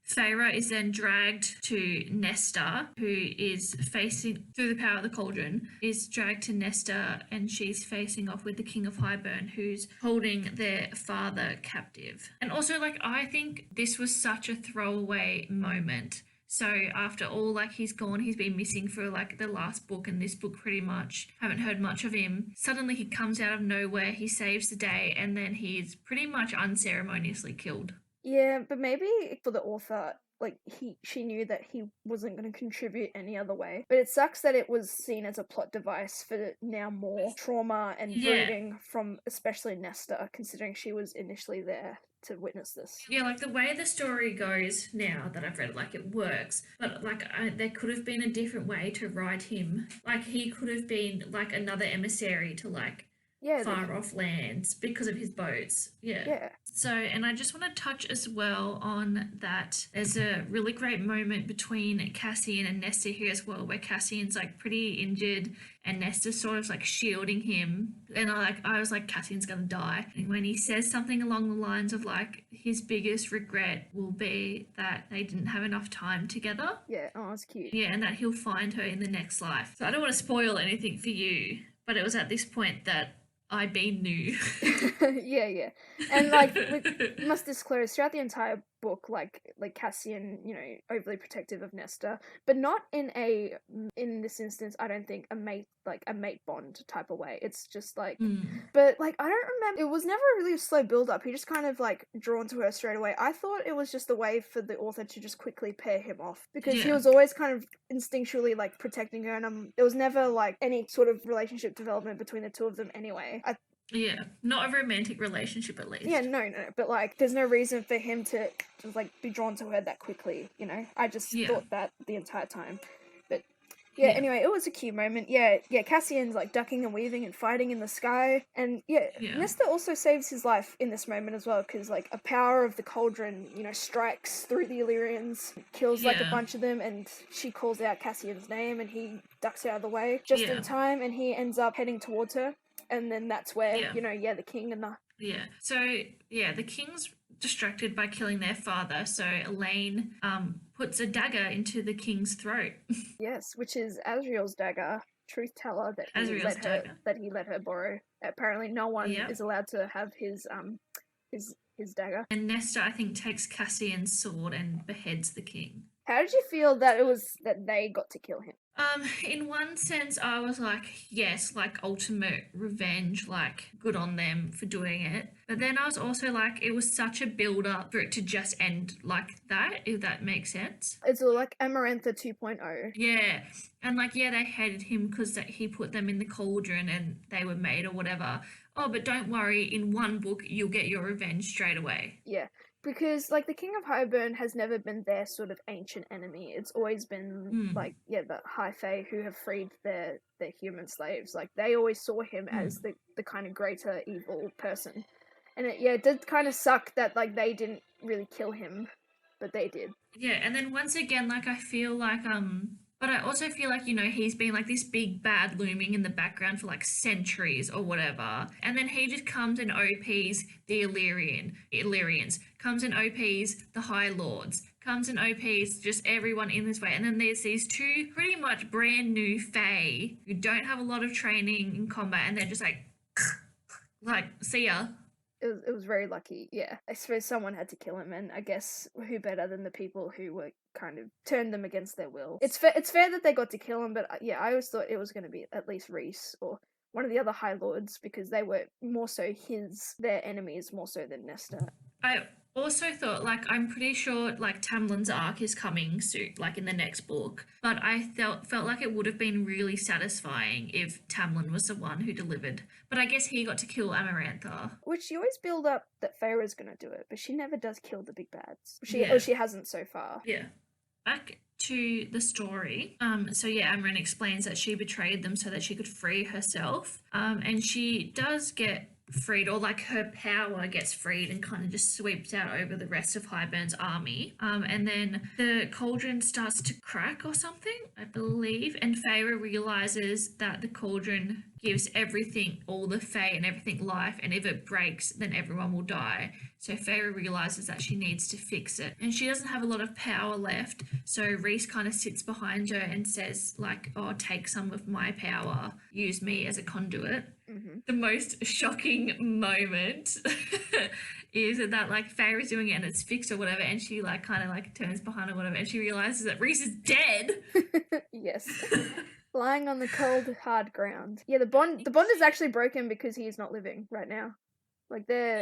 Feyre is then dragged to Nesta, who is facing, through the power of the cauldron, is dragged to Nesta and she's facing off with the King of Highburn, who's holding their father captive. And also, like, I think this was such a throwaway moment. So after all, like, he's gone, he's been missing for like the last book and this book pretty much, haven't heard much of him. Suddenly he comes out of nowhere, he saves the day, and then he's pretty much unceremoniously killed. Yeah, but maybe for the author, like, she knew that he wasn't going to contribute any other way. But it sucks that it was seen as a plot device for now more trauma and brooding from especially Nesta, considering she was initially there to witness this. Yeah, like the way the story goes now that I've read, like, it works, but like there could have been a different way to write him. Like, he could have been like another emissary to like far off lands because of his boats. Yeah. So, and I just want to touch as well on that there's a really great moment between Cassian and Nesta here as well, where Cassian's like pretty injured and Nesta's sort of like shielding him. And I was like, Cassian's gonna die. And when he says something along the lines of like, his biggest regret will be that they didn't have enough time together. Yeah, oh, that's cute. Yeah, and that he'll find her in the next life. So I don't want to spoil anything for you, but it was at this point that I knew. yeah. And like, we must disclose throughout the entire book, like Cassian, you know, overly protective of Nesta, but not in this instance, I don't think a mate bond type of way. It's just like, but like, I don't remember, it was never really a slow build up. He just kind of like drawn to her straight away. I thought it was just a way for the author to just quickly pair him off, because he was always kind of instinctually like protecting her, and there was never like any sort of relationship development between the two of them anyway. Yeah, not a romantic relationship at least. Yeah, no, but like, there's no reason for him to just like be drawn to her that quickly, you know? I just thought that the entire time. But anyway, it was a cute moment. Yeah, Cassian's like ducking and weaving and fighting in the sky. And Nesta also saves his life in this moment as well, because like a power of the cauldron, you know, strikes through the Illyrians, kills like a bunch of them, and she calls out Cassian's name and he ducks out of the way just in time, and he ends up heading towards her. And then that's where, you know, the king and the... Yeah. So, the king's distracted by killing their father. So Elaine puts a dagger into the king's throat. Yes, which is Asriel's dagger, truth teller, that he let her borrow. Apparently no one is allowed to have his dagger. And Nesta, I think, takes Cassian's sword and beheads the king. How did you feel that it was that they got to kill him? In one sense, I was like, yes, like ultimate revenge, like good on them for doing it. But then I was also like, it was such a build up for it to just end like that, if that makes sense. It's like Amarantha 2.0. Yeah. And like, they hated him because he put them in the cauldron and they were made or whatever. Oh, but don't worry, in one book, you'll get your revenge straight away. Yeah. Because, like, the King of Highburn has never been their sort of ancient enemy. It's always been, like, the High Fae who have freed their human slaves. Like, they always saw him as the kind of greater evil person. And it did kind of suck that, like, they didn't really kill him, but they did. Yeah, and then once again, like, I feel like, but I also feel like, you know, he's been like this big bad looming in the background for like centuries or whatever. And then he just comes and OPs the Illyrians, comes and OPs the High Lords, comes and OPs just everyone in this way. And then there's these two pretty much brand new Fae who don't have a lot of training in combat, and they're just like, see ya. It was very lucky, yeah. I suppose someone had to kill him, and I guess who better than the people who were kind of turned them against their will. It's fair that they got to kill him, but I always thought it was going to be at least Rhys or one of the other High Lords, because they were more so their enemies more so than Nesta. I also thought, like, I'm pretty sure, like, Tamlin's arc is coming soon, like, in the next book, but I felt like it would have been really satisfying if Tamlin was the one who delivered. But I guess he got to kill Amarantha. Which you always build up that Feyre's gonna do it, but she never does kill the big bads. She hasn't so far. Yeah. Back to the story. Amren explains that she betrayed them so that she could free herself. And she does get freed, or like her power gets freed and kind of just sweeps out over the rest of Highburn's army. And then the cauldron starts to crack or something, I believe, and Feyre realizes that the cauldron gives everything, all the Fae and everything, life, and if it breaks, then everyone will die. So Feyre realizes that she needs to fix it, and she doesn't have a lot of power left, so Rhys kind of sits behind her and says, like, oh, take some of my power, use me as a conduit. Mm-hmm. The most shocking moment is that, like, Feyre's doing it and it's fixed or whatever, and she, like, kind of, like, turns behind or whatever, and she realizes that Rhys is dead. Yes. Lying on the cold, hard ground. Yeah, the bond is actually broken because he's not living right now. Like, their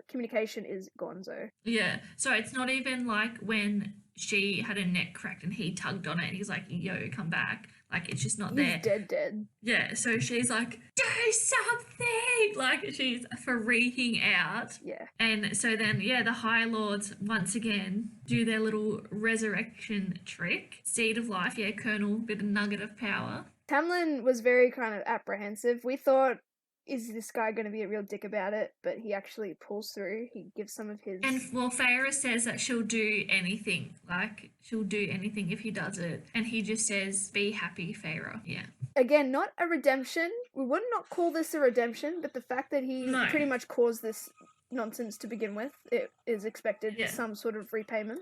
communication is gonzo. Yeah, so it's not even like when she had her neck cracked and he tugged on it and he's like, yo, come back. Like, it's just not there. He's dead. Yeah, so she's like, do something! Like, she's freaking out. Yeah. And so then, the High Lords, once again, do their little resurrection trick. Seed of life, kernel, bit of nugget of power. Tamlin was very kind of apprehensive. We thought, is this guy going to be a real dick about it? But he actually pulls through. He gives some of his... And, well, Feyre says that she'll do anything. Like, she'll do anything if he does it. And he just says, be happy, Feyre. Yeah. Again, not a redemption. We would not call this a redemption, but the fact that he pretty much caused this nonsense to begin with, it is expected some sort of repayment.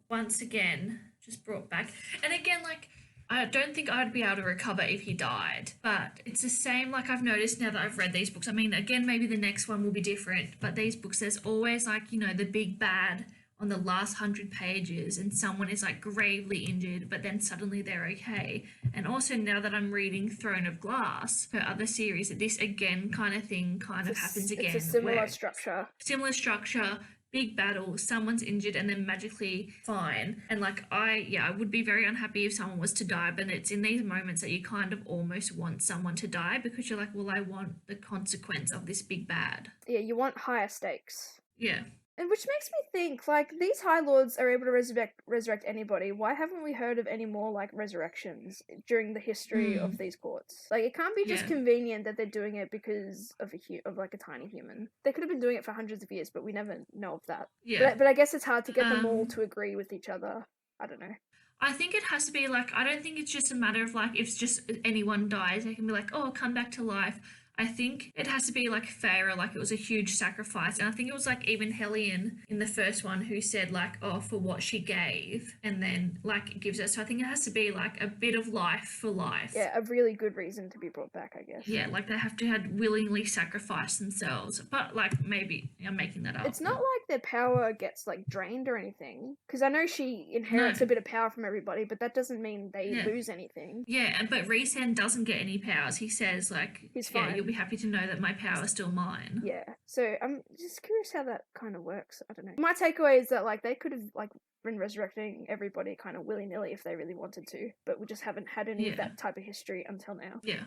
Once again, just brought back. And again, like, I don't think I'd be able to recover if he died. But it's the same, like I've noticed now that I've read these books. I mean, again, maybe the next one will be different, but these books, there's always like, the big bad on the last 100 pages and someone is like gravely injured, but then suddenly they're okay. And also now that I'm reading Throne of Glass for other series, this again kind of thing happens again. It's a similar structure. Similar structure, big battle, someone's injured and then magically fine. And like I would be very unhappy if someone was to die, but it's in these moments that you kind of almost want someone to die because you're like, well, I want the consequence of this big bad. Yeah, you want higher stakes. Yeah. And which makes me think, like, these High Lords are able to resurrect anybody. Why haven't we heard of any more, like, resurrections during the history of these courts? Like, it can't be just convenient that they're doing it because of a tiny human. They could have been doing it for hundreds of years, but we never know of that. Yeah. But I guess it's hard to get them all to agree with each other. I don't know. I think it has to be, like, I don't think it's just a matter of, like, if just anyone dies, they can be like, oh, come back to life. I think it has to be like Feyre, like it was a huge sacrifice. And I think it was like even Hellion in the first one who said like, oh, for what she gave, and then like it gives us. So I think it has to be like a bit of life for life. Yeah, a really good reason to be brought back, I guess. Yeah, like they have to have willingly sacrificed themselves. But like maybe I'm making that up. It's not like their power gets like drained or anything. Because I know she inherits a bit of power from everybody, but that doesn't mean they lose anything. Yeah, but Rhysand doesn't get any powers. He says like, he's fine. You'll be happy to know that my power is still mine. Yeah, so I'm just curious how that kind of works. I don't know. My takeaway is that like they could have like been resurrecting everybody kind of willy-nilly if they really wanted to, but we just haven't had any of that type of history until now. Yeah.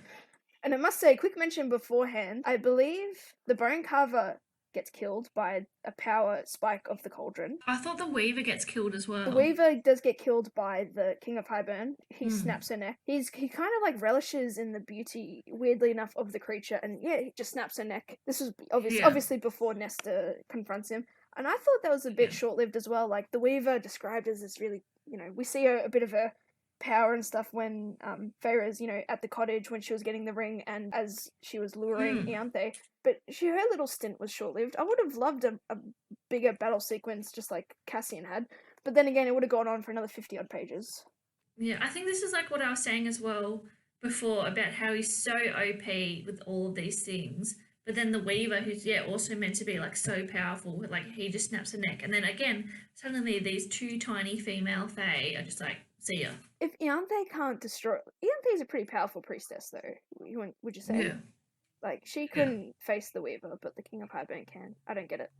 And I must say, quick mention beforehand, I believe the Bone Carver gets killed by a power spike of the cauldron. I thought the Weaver gets killed as well. The Weaver does get killed by the King of Highburn. He snaps her neck. He kind of like relishes in the beauty, weirdly enough, of the creature, and he just snaps her neck. This was obviously before Nesta confronts him. And I thought that was a bit short-lived as well. Like the Weaver described as this really, we see a bit of a power and stuff when Feyre's, at the cottage when she was getting the ring and as she was luring Ianthe. But her little stint was short-lived. I would have loved a bigger battle sequence just like Cassian had. But then again, it would have gone on for another 50-odd pages. Yeah, I think this is like what I was saying as well before about how he's so OP with all of these things. But then the Weaver, who's also meant to be like so powerful, like he just snaps her neck. And then again, suddenly these two tiny female Fae are just like, see ya. If Ianthe can't destroy... Ianthe's a pretty powerful priestess though, would you say? Yeah. Like, she couldn't face the Weaver, but the King of Highburn can. I don't get it.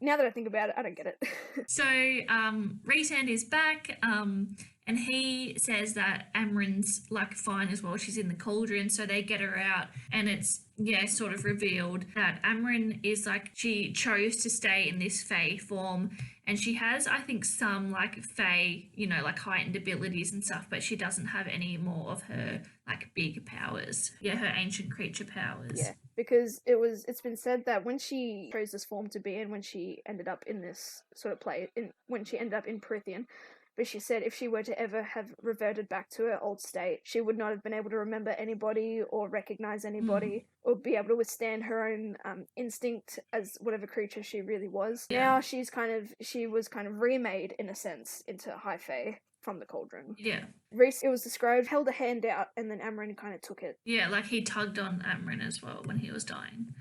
Now that I think about it, I don't get it. So, Rhysand is back, and he says that Amren's, like, fine as well. She's in the cauldron, so they get her out, and it's, sort of revealed that Amren is, like, she chose to stay in this Fae form, and she has, I think, some, like, Fae, like, heightened abilities and stuff, but she doesn't have any more of her, like, big powers. Yeah, her ancient creature powers. Yeah, because it's been said that when she chose this form to be in, when she ended up in this sort of when she ended up in Prythian, but she said if she were to ever have reverted back to her old state, she would not have been able to remember anybody or recognize anybody or be able to withstand her own instinct as whatever creature she really was. Yeah. Now she was kind of remade in a sense into High Fae from the cauldron. Yeah. Rhys, it was described, held a hand out, and then Amren kind of took it. Yeah, like he tugged on Amren as well when he was dying.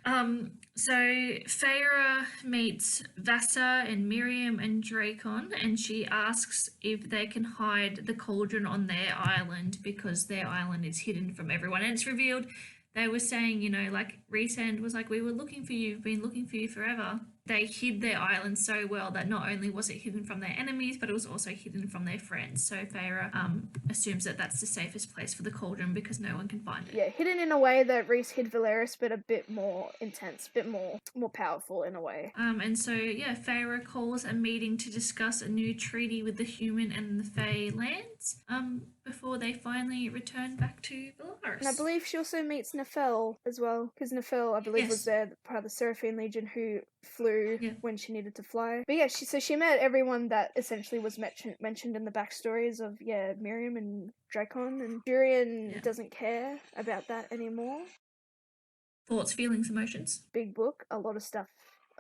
So Feyre meets Vassa and Miriam and Dracon, and she asks if they can hide the cauldron on their island because their island is hidden from everyone. And it's revealed they were saying, like Rhysand was like, we were looking for you, we've been looking for you forever. They hid their island so well that not only was it hidden from their enemies, but it was also hidden from their friends. So Feyre assumes that that's the safest place for the cauldron because no one can find it. Yeah, hidden in a way that Rhys hid Valeris, but a bit more intense, a bit more powerful in a way. And so, Feyre calls a meeting to discuss a new treaty with the human and the Fae lands before they finally return back to Valeris. And I believe she also meets Nefel as well, because Nefel, I believe, was there, part of the Seraphine Legion who flew when she needed to fly. But she met everyone that essentially was mentioned in the backstories of Miriam and Dracon, and Jurian doesn't care about that anymore. Thoughts, feelings, emotions. Big book, a lot of stuff,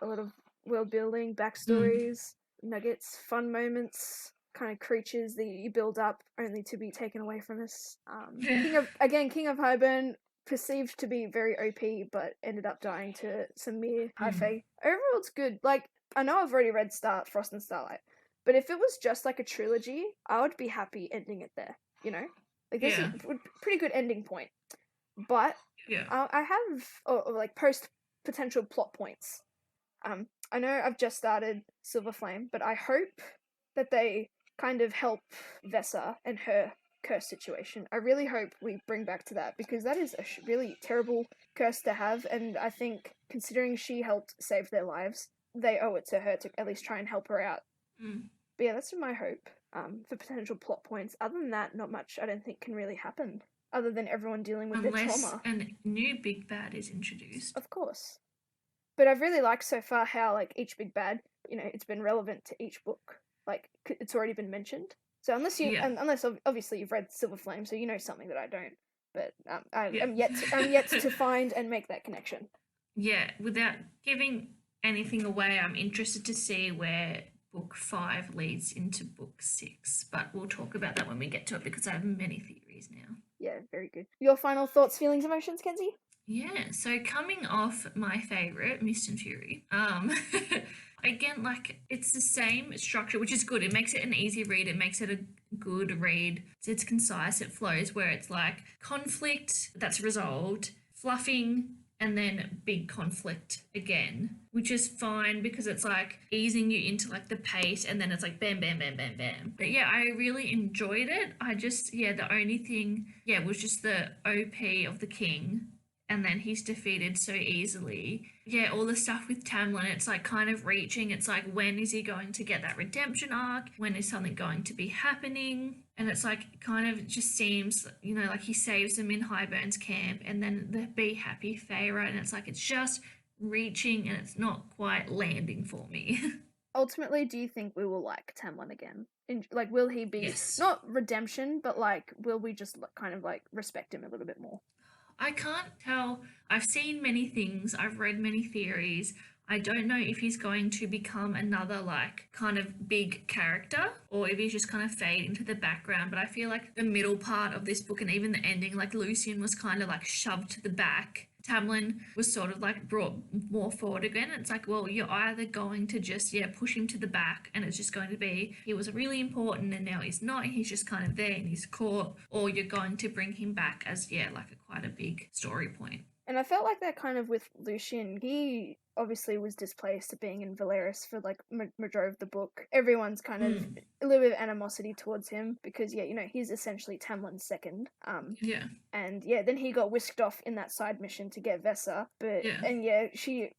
a lot of world building, backstories, nuggets, fun moments, kind of creatures that you build up only to be taken away from us. Yeah. King of Highburn, perceived to be very OP, but ended up dying to some mere High Fae. Overall, it's good. Like, I know I've already read Frost and Starlight, but if it was just like a trilogy, I would be happy ending it there, you know? Like, this is a pretty good ending point. But I have, like, potential plot points. I know I've just started Silver Flame, but I hope that they kind of help Vesa and her curse situation. I really hope we bring back to that, because that is a really terrible curse to have, and I think, considering she helped save their lives, they owe it to her to at least try and help her out. But yeah, that's my hope for potential plot points. Other than that, not much I don't think can really happen, other than everyone dealing with their trauma. Unless a new big bad is introduced. Of course. But I've really liked so far how, like, each big bad, you know, it's been relevant to each book. Like, it's already been mentioned. So unless obviously you've read Silver Flame, so you know something that I don't. But I'm yet to find and make that connection. Yeah, without giving anything away, I'm interested to see where book 5 leads into book 6. But we'll talk about that when we get to it, because I have many theories now. Yeah, very good. Your final thoughts, feelings, emotions, Kenzie? Yeah, so coming off my favourite, Mist and Fury, again, like, it's the same structure, which is good. It makes it an easy read. It makes it a good read. It's concise. It flows, where it's like conflict that's resolved, fluffing, and then big conflict again, which is fine because it's like easing you into like the pace, and then it's like bam, bam, bam, bam, bam. But yeah, I really enjoyed it. I just, the only thing, was just the OP of the king. And then he's defeated so easily. Yeah, all the stuff with Tamlin, it's like kind of reaching. It's like, when is he going to get that redemption arc? When is something going to be happening? And it's like, kind of just seems, like he saves them in Highburn's camp, and then the Be Happy Feyre, and it's like, it's just reaching, and it's not quite landing for me. Ultimately, do you think we will like Tamlin again? Like, will he be, not redemption, but like, will we just kind of like respect him a little bit more? I can't tell. I've seen many things. I've read many theories. I don't know if he's going to become another, like, kind of big character, or if he's just kind of fade into the background. But I feel like the middle part of this book, and even the ending, like, Lucian was kind of like shoved to the back. Tamlin was sort of like brought more forward again. It's like, well, you're either going to just, push him to the back, and it's just going to be, he was really important and now he's not, he's just kind of there and he's caught, or you're going to bring him back as, quite a big story point. And I felt like that kind of with Lucian. He obviously was displaced to being in Valeris for like majority of the book. Everyone's kind of a little bit of animosity towards him because he's essentially Tamlin's second. And then he got whisked off in that side mission to get Vesa. But she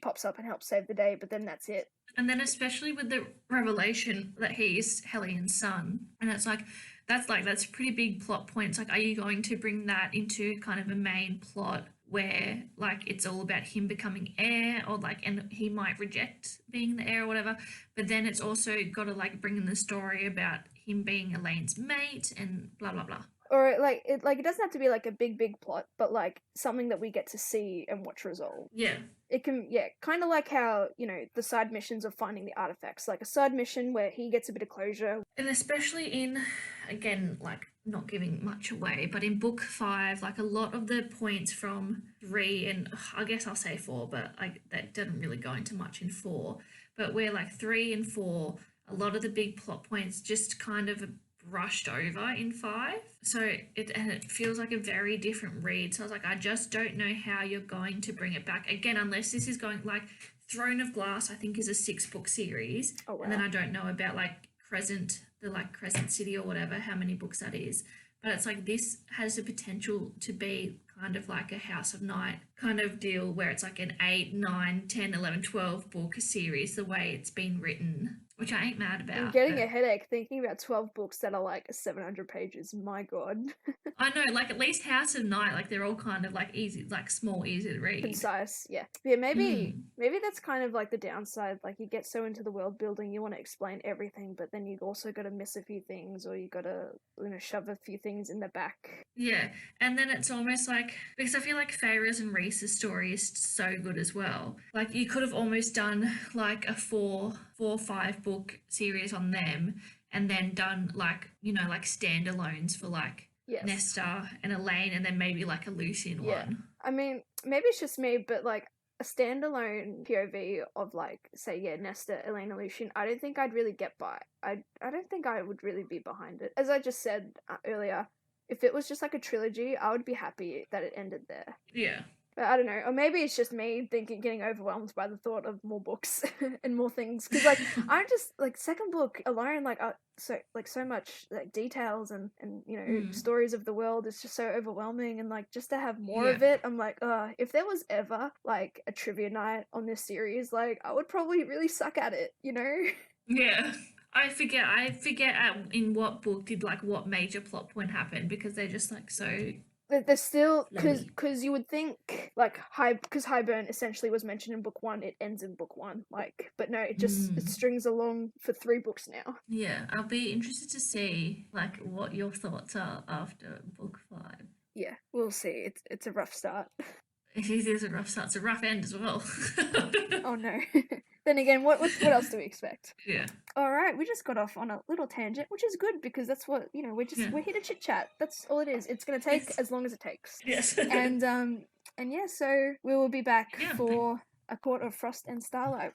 pops up and helps save the day, but then that's it. And then especially with the revelation that he is Helian's son, and it's like that's a pretty big plot point. It's like, are you going to bring that into kind of a main plot where like it's all about him becoming heir, or like, and he might reject being the heir or whatever, but then it's also got to like bring in the story about him being Elaine's mate and blah blah blah. Or it doesn't have to be like a big plot, but like something that we get to see and watch resolve. Yeah. It can, kind of like how, the side missions of finding the artifacts, like a side mission where he gets a bit of closure. And especially in, again, like not giving much away, but in book 5, like a lot of the points from 3 and I guess I'll say 4, but that didn't really go into much in 4, but where like 3 and 4, a lot of the big plot points just kind of brushed over in 5, so it feels like a very different read. So I was like, I just don't know how you're going to bring it back again, unless this is going like Throne of Glass, I think, is a 6-book series. Oh, wow. And then I don't know about like Crescent City or whatever, how many books that is, but it's like this has the potential to be kind of like a House of Night kind of deal, where it's like an 8, 9, 10, 11, 12 book series, the way it's been written, which I ain't mad about. I'm getting a headache thinking about 12 books that are like 700 pages. My God. I know, like at least House of Night, like they're all kind of like easy, like small, easy to read. Concise, yeah. Yeah, maybe that's kind of like the downside. Like you get so into the world building, you want to explain everything, but then you also got to miss a few things, or you got to shove a few things in the back. Yeah, and then it's almost like, because I feel like Feyre's and Rhys's story is so good as well. Like you could have almost done like a four 4 or 5 book series on them, and then done like, you know, like standalones for like Yes. Nesta and Elaine, and then maybe like a Lucian Yeah. one. I mean, maybe it's just me, but like a standalone POV of like, say, yeah, Nesta, Elaine, Lucian, I don't think I'd really get by. I don't think I would really be behind it. As I just said earlier, if it was just like a trilogy, I would be happy that it ended there. Yeah. But I don't know, or maybe it's just me getting overwhelmed by the thought of more books and more things. Because like I'm just like second book alone, like so much like details and you know stories of the world is just so overwhelming, and like just to have more of it, I'm like, if there was ever like a trivia night on this series, like I would probably really suck at it, you know? Yeah. I forget in what book did like what major plot point happen, because they're just like so. They're still Lovely. because you would think like Highburn essentially was mentioned in book 1, it ends in book 1, like, but no, it just it strings along for 3 books now. Yeah, I'll be interested to see like what your thoughts are after book 5. Yeah, we'll see. It's a rough start. It is a rough start. It's a rough end as well. Oh no. Then again, what else do we expect? Yeah. All right, we just got off on a little tangent, which is good because that's what, you know, we're here to chit chat. That's all it is. It's going to take as long as it takes. Yes. And yeah, so we will be back for A Court of Frost and Starlight.